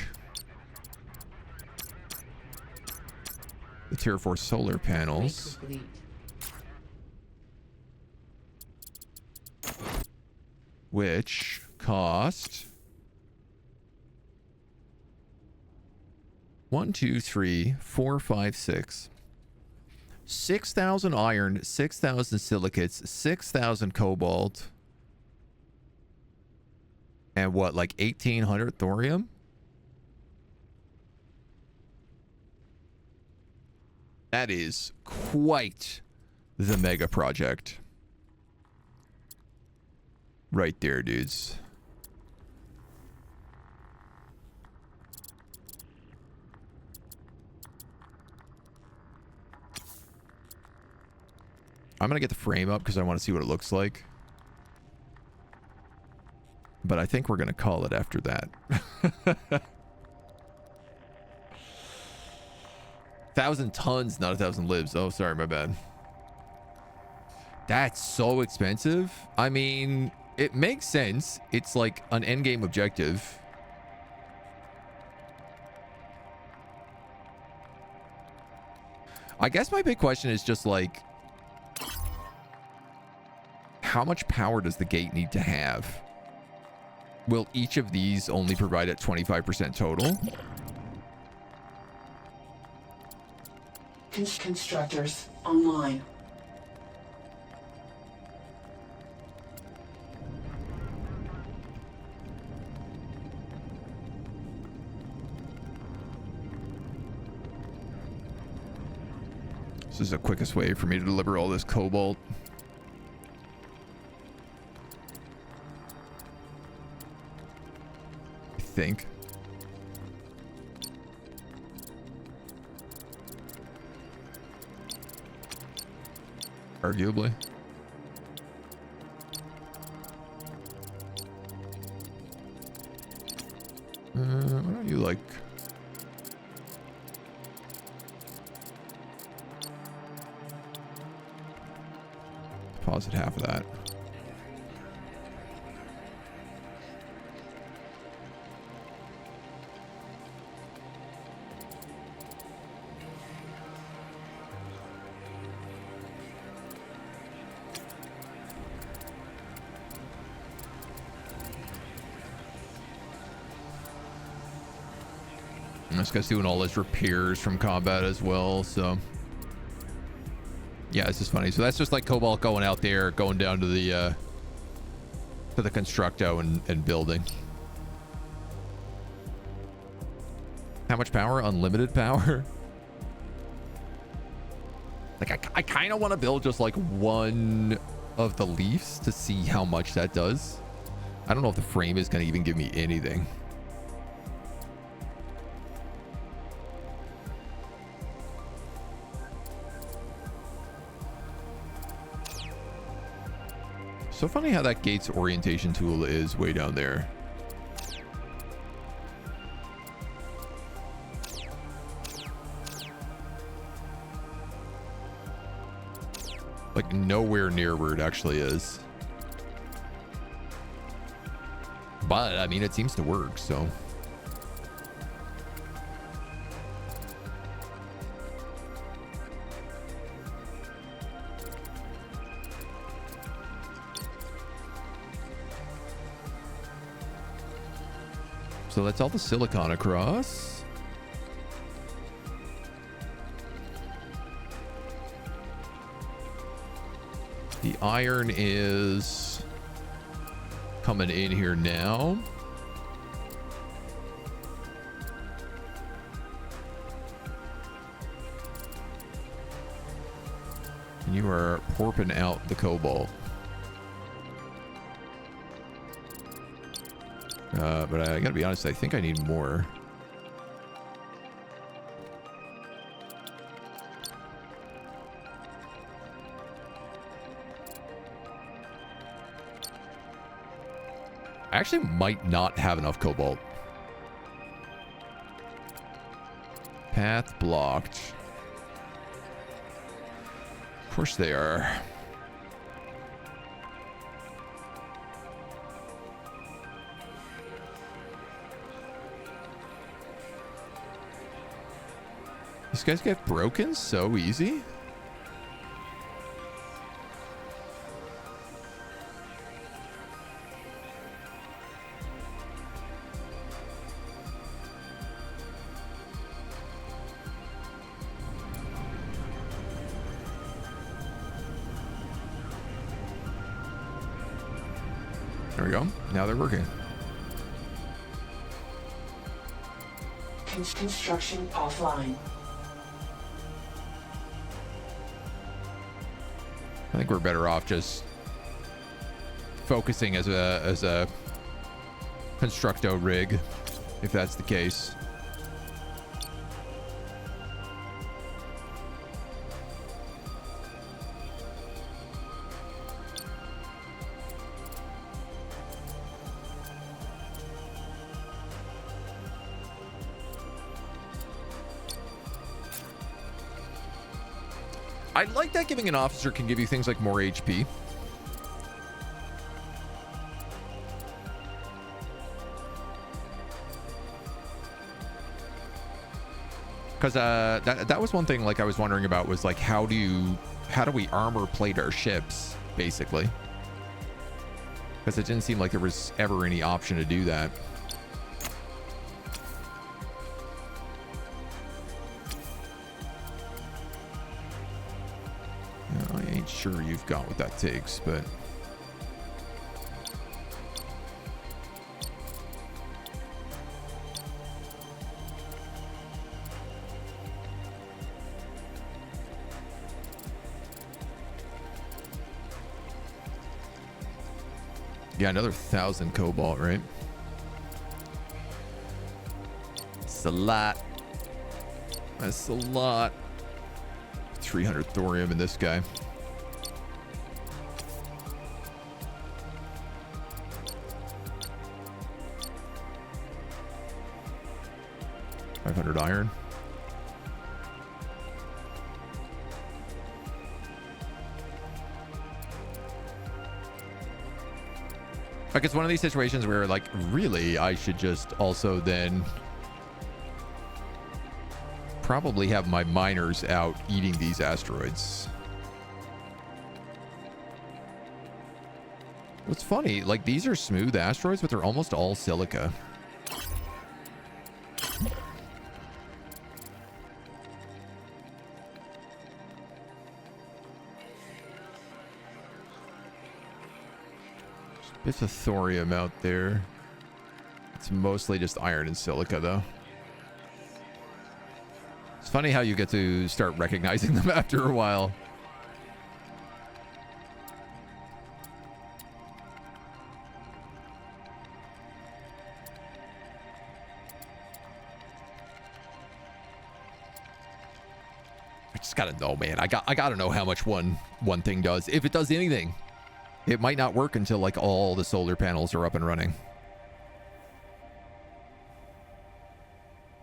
the Tier 4 solar panels. Complete. Which cost 1, 2, 3, 4, 5, 6. 6,000 iron, 6,000 silicates, 6,000 cobalt, and what, like 1,800 thorium? That is quite the mega project. Right there, dudes. I'm gonna get the frame up because I want to see what it looks like. But I think we're gonna call it after that. 1,000 tons, not 1,000 libs. Oh, sorry, my bad. That's so expensive. I mean, it makes sense. It's like an endgame objective. I guess my big question is just like, how much power does the gate need to have? Will each of these only provide at 25% total? Constructors online. This is the quickest way for me to deliver all this cobalt. I think. Arguably. Why don't you like... deposit half of that. And this guy's doing all his repairs from combat as well, so... yeah, it's just funny. So that's just like cobalt going out there, going down to the constructo and building. How much power? Unlimited power? Like I kind of want to build just like one of the leafs to see how much that does. I don't know if the frame is going to even give me anything. So funny how that gate's orientation tool is way down there. Like nowhere near where it actually is. But I mean, it seems to work, so. So that's all the silicon across. The iron is coming in here now. And you are porping out the cobalt. But I gotta be honest, I think I need more. I actually might not have enough cobalt. Path blocked. Of course they are. These guys get broken so easy. There we go. Now they're working. Construction offline. I think we're better off just focusing as a constructo rig, if that's the case. I like that giving an officer can give you things like more HP. Because that was one thing like I was wondering about was like how do we armor plate our ships basically? Because it didn't seem like there was ever any option to do that. I ain't sure you've got what that takes, but yeah, another 1,000 cobalt, right? That's a lot. That's a lot. 300 thorium in this guy. $500 iron. Like it's one of these situations where like really I should just also then probably have my miners out eating these asteroids. What's funny, like these are smooth asteroids, but they're almost all silica. Bits of thorium out there. It's mostly just iron and silica though. It's funny how you get to start recognizing them after a while. I just gotta know, man. I gotta know how much one thing does. If it does anything. It might not work until like all the solar panels are up and running.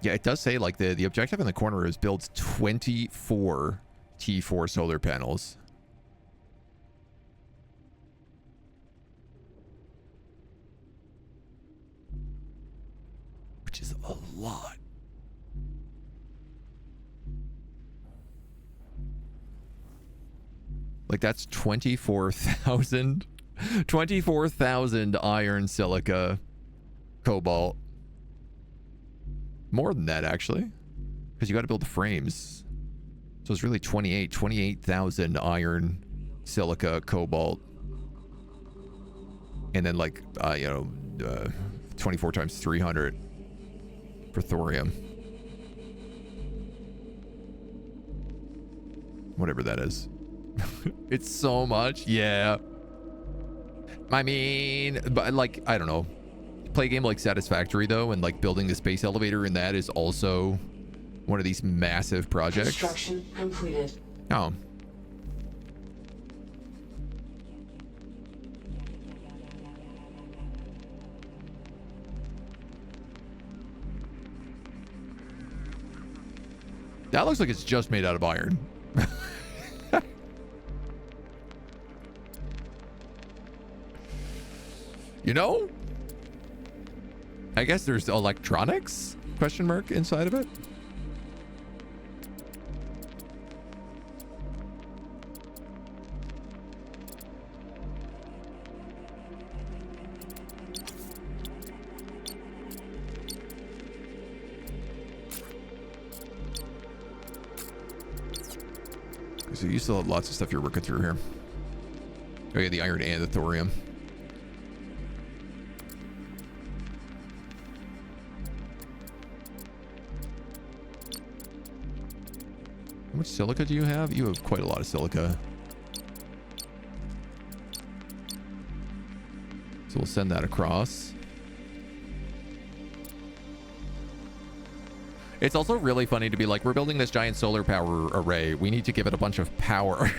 Yeah, it does say like the objective in the corner is build 24 T4 solar panels. Which is a lot. Like that's 24,000 iron, silica, cobalt. More than that actually, because you got to build the frames. So it's really 28,000 iron, silica, cobalt, and then like 24 times 300 for thorium. Whatever that is. It's so much. Yeah. I mean, but like, I don't know. Play a game like Satisfactory though, and like building the space elevator in that is also one of these massive projects. Construction completed. Oh. That looks like it's just made out of iron. You know, I guess there's electronics question mark inside of it. So you still have lots of stuff you're working through here. Oh yeah, the iron and the thorium. How much silica do you have? You have quite a lot of silica. So we'll send that across. It's also really funny to be like, we're building this giant solar power array. We need to give it a bunch of power.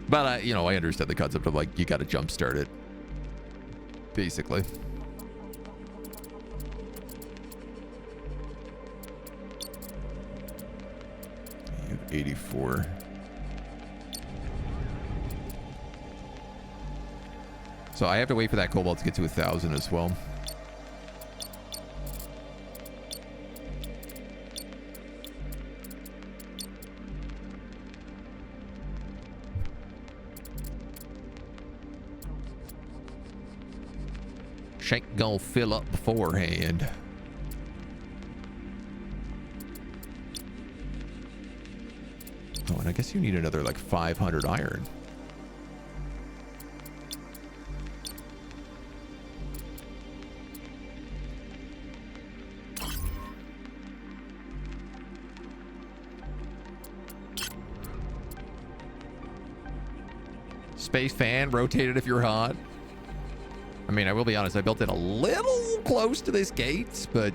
But, you know, I understand the concept of like, you got to jumpstart it. Basically. You have 84. So I have to wait for that cobalt to get to 1,000 as well. Ain't gonna fill up beforehand. Oh, and I guess you need another like 500 iron. Space fan, rotate it if you're hot. I mean, I will be honest, I built it a little close to this gate, but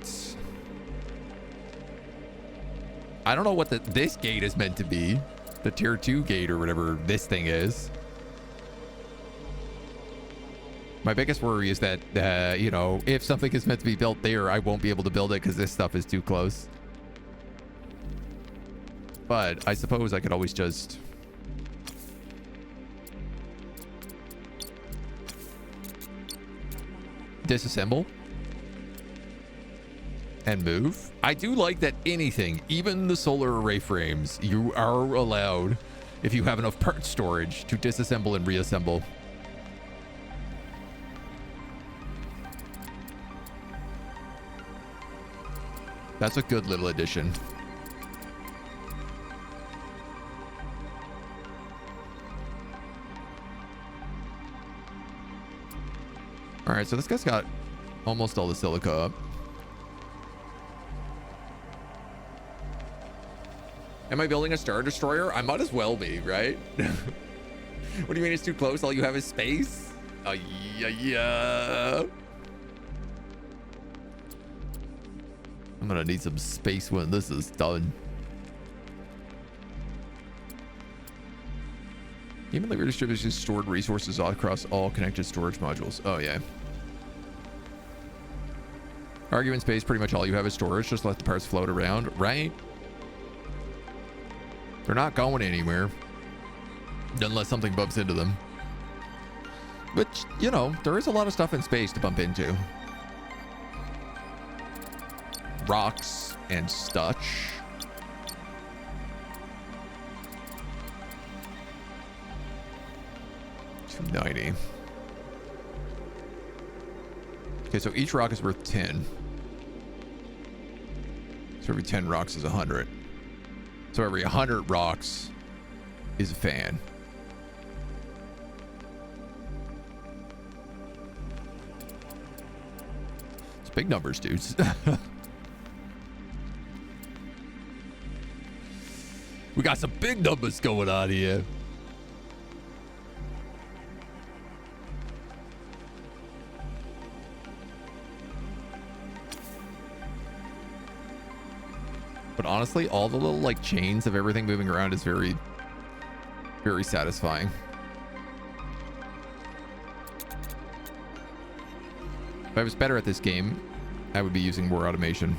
I don't know what this gate is meant to be. The tier 2 gate or whatever this thing is. My biggest worry is that, you know, if something is meant to be built there, I won't be able to build it because this stuff is too close. But I suppose I could always just... disassemble and move. I do like that anything, even the solar array frames, you are allowed, if you have enough part storage, to disassemble and reassemble. That's a good little addition. All right, so this guy's got almost all the silica up. Am I building a Star Destroyer? I might as well be, right? What do you mean it's too close? All you have is space? Yeah. I'm gonna need some space when this is done. Evenly redistributes stored resources across all connected storage modules. Oh, yeah. Argument space, pretty much all you have is storage. Just let the parts float around, right? They're not going anywhere. Unless something bumps into them. Which, you know, there is a lot of stuff in space to bump into. Rocks and such. $290. Okay, so each rock is worth 10. So every 10 rocks is 100. So every 100 rocks is a fan. It's big numbers, dudes. We got some big numbers going on here. But honestly, all the little like chains of everything moving around is very, very satisfying. If I was better at this game, I would be using more automation.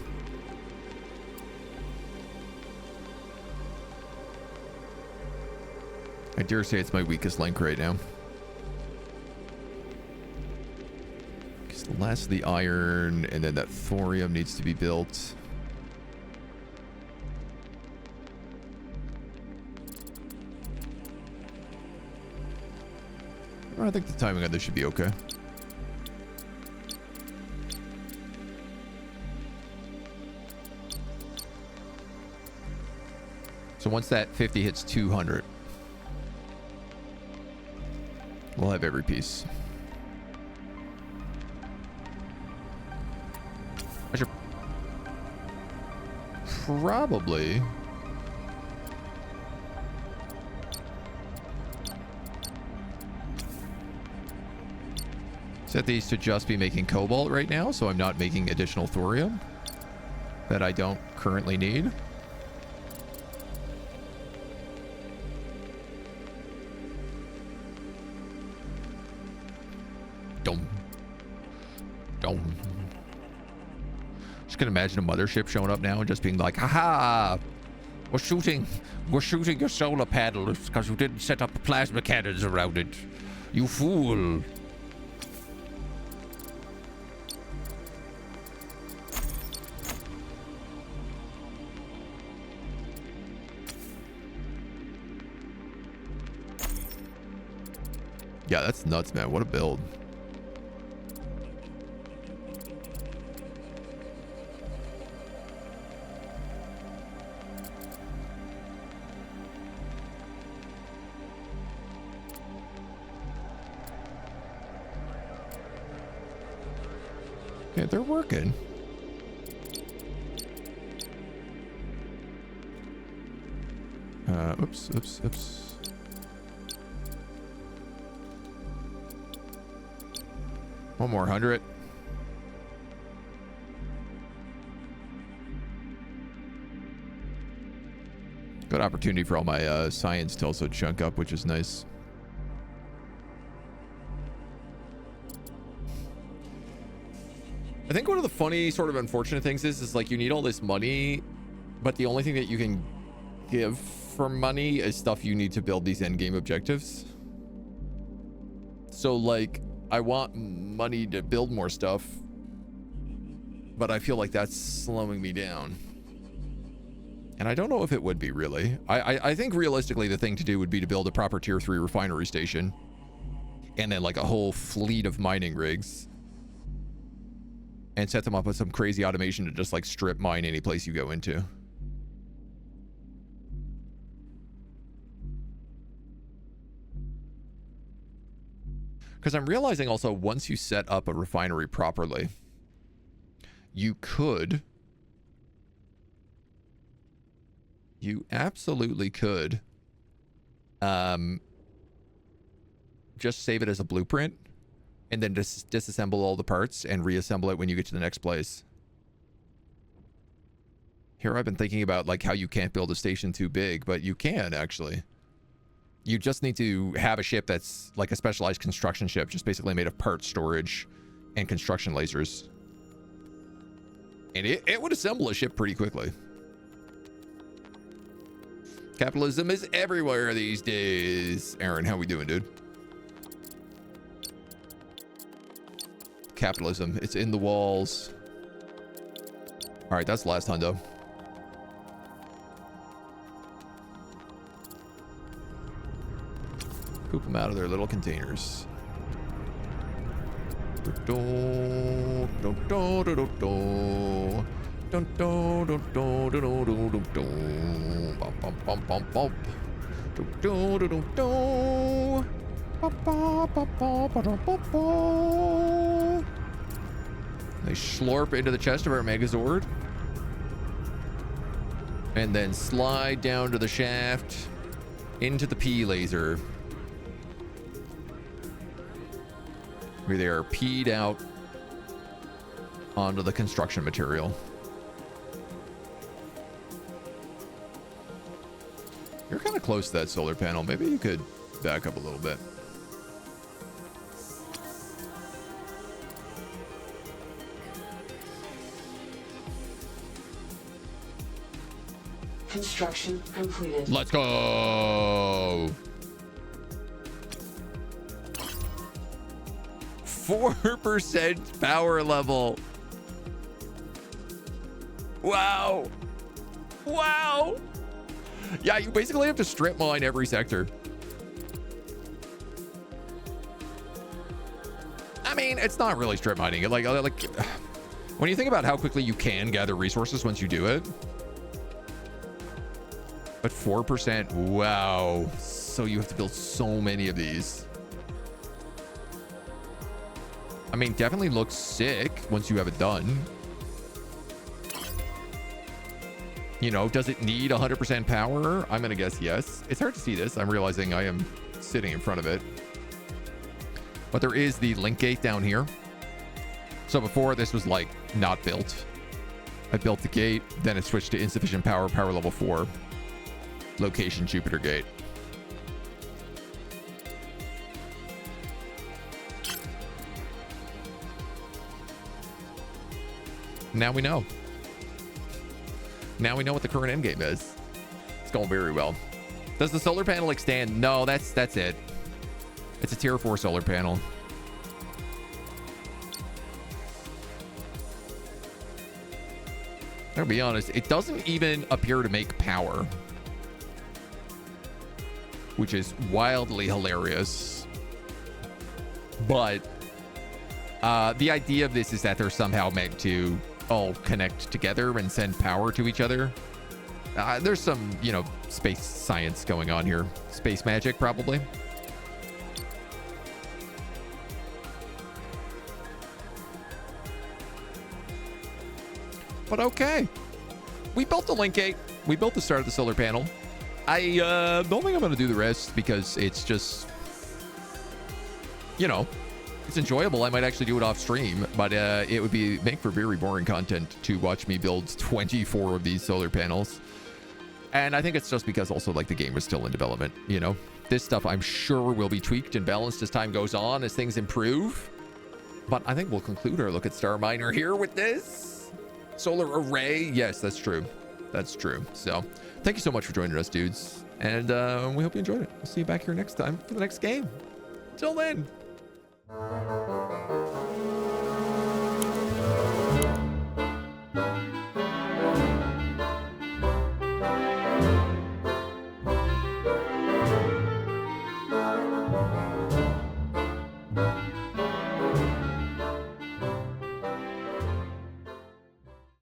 I dare say it's my weakest link right now. Because the last of the iron and then that thorium needs to be built. I think the timing on this should be okay. So once that 50 hits 200, we'll have every piece. I should probably... Set these to just be making cobalt right now, so I'm not making additional thorium that I don't currently need. Dum. Just gonna imagine a mothership showing up now and just being like, haha, we're shooting your solar panels because you didn't set up plasma cannons around it. You fool. Yeah, that's nuts, man. What a build. Yeah, they're working. Oops. One more 100. Good opportunity for all my science to also chunk up, which is nice. I think one of the funny, sort of unfortunate things is like you need all this money, but the only thing that you can give for money is stuff you need to build these end game objectives. So like, I want money to build more stuff, but I feel like that's slowing me down. And I don't know if it would be really. I think realistically the thing to do would be to build a proper tier 3 refinery station and then like a whole fleet of mining rigs and set them up with some crazy automation to just like strip mine any place you go into. Because I'm realizing also once you set up a refinery properly, you absolutely could just save it as a blueprint and then disassemble all the parts and reassemble it when you get to the next place. Here I've been thinking about like how you can't build a station too big, but you can actually. You just need to have a ship that's like a specialized construction ship, just basically made of parts storage and construction lasers. And it would assemble a ship pretty quickly. Capitalism is everywhere these days. Aaron, how we doing, dude? Capitalism, it's in the walls. All right, that's the last hundo. Poop them out of their little containers. They slurp into the chest of our Megazord and then slide down to the shaft into the P laser, where they are peed out onto the construction material. You're kind of close to that solar panel. Maybe you could back up a little bit. Construction completed. Let's go. 4% power level. Wow. Wow. Yeah, you basically have to strip mine every sector. I mean, it's not really strip mining. Like when you think about how quickly you can gather resources once you do it. But 4%, wow. So you have to build so many of these. I mean, definitely looks sick once you have it done. You know, does it need 100% power? I'm gonna guess yes. It's hard to see this. I'm realizing I am sitting in front of it. But there is the link gate down here. So before, this was like not built. I built the gate, then it switched to insufficient power, power level 4. Location Jupiter gate. Now we know. Now we know what the current end game is. It's going very well. Does the solar panel extend? No, that's it. It's a tier 4 solar panel. I'll be honest, it doesn't even appear to make power, which is wildly hilarious. But the idea of this is that they're somehow meant to all connect together and send power to each other. There's some, you know, space science going on here. Space magic, probably. But okay. We built the link gate. We built the start of the solar panel. I don't think I'm going to do the rest because it's just, you know, it's enjoyable. I might actually do it off stream, but it would make for very boring content to watch me build 24 of these solar panels. And I think it's just because also like the game is still in development, you know. This stuff I'm sure will be tweaked and balanced as time goes on, as things improve. But I think we'll conclude our look at Starminer here with this. Solar array. Yes, that's true. That's true. So thank you so much for joining us, dudes. And we hope you enjoyed it. We'll see you back here next time for the next game. Till then.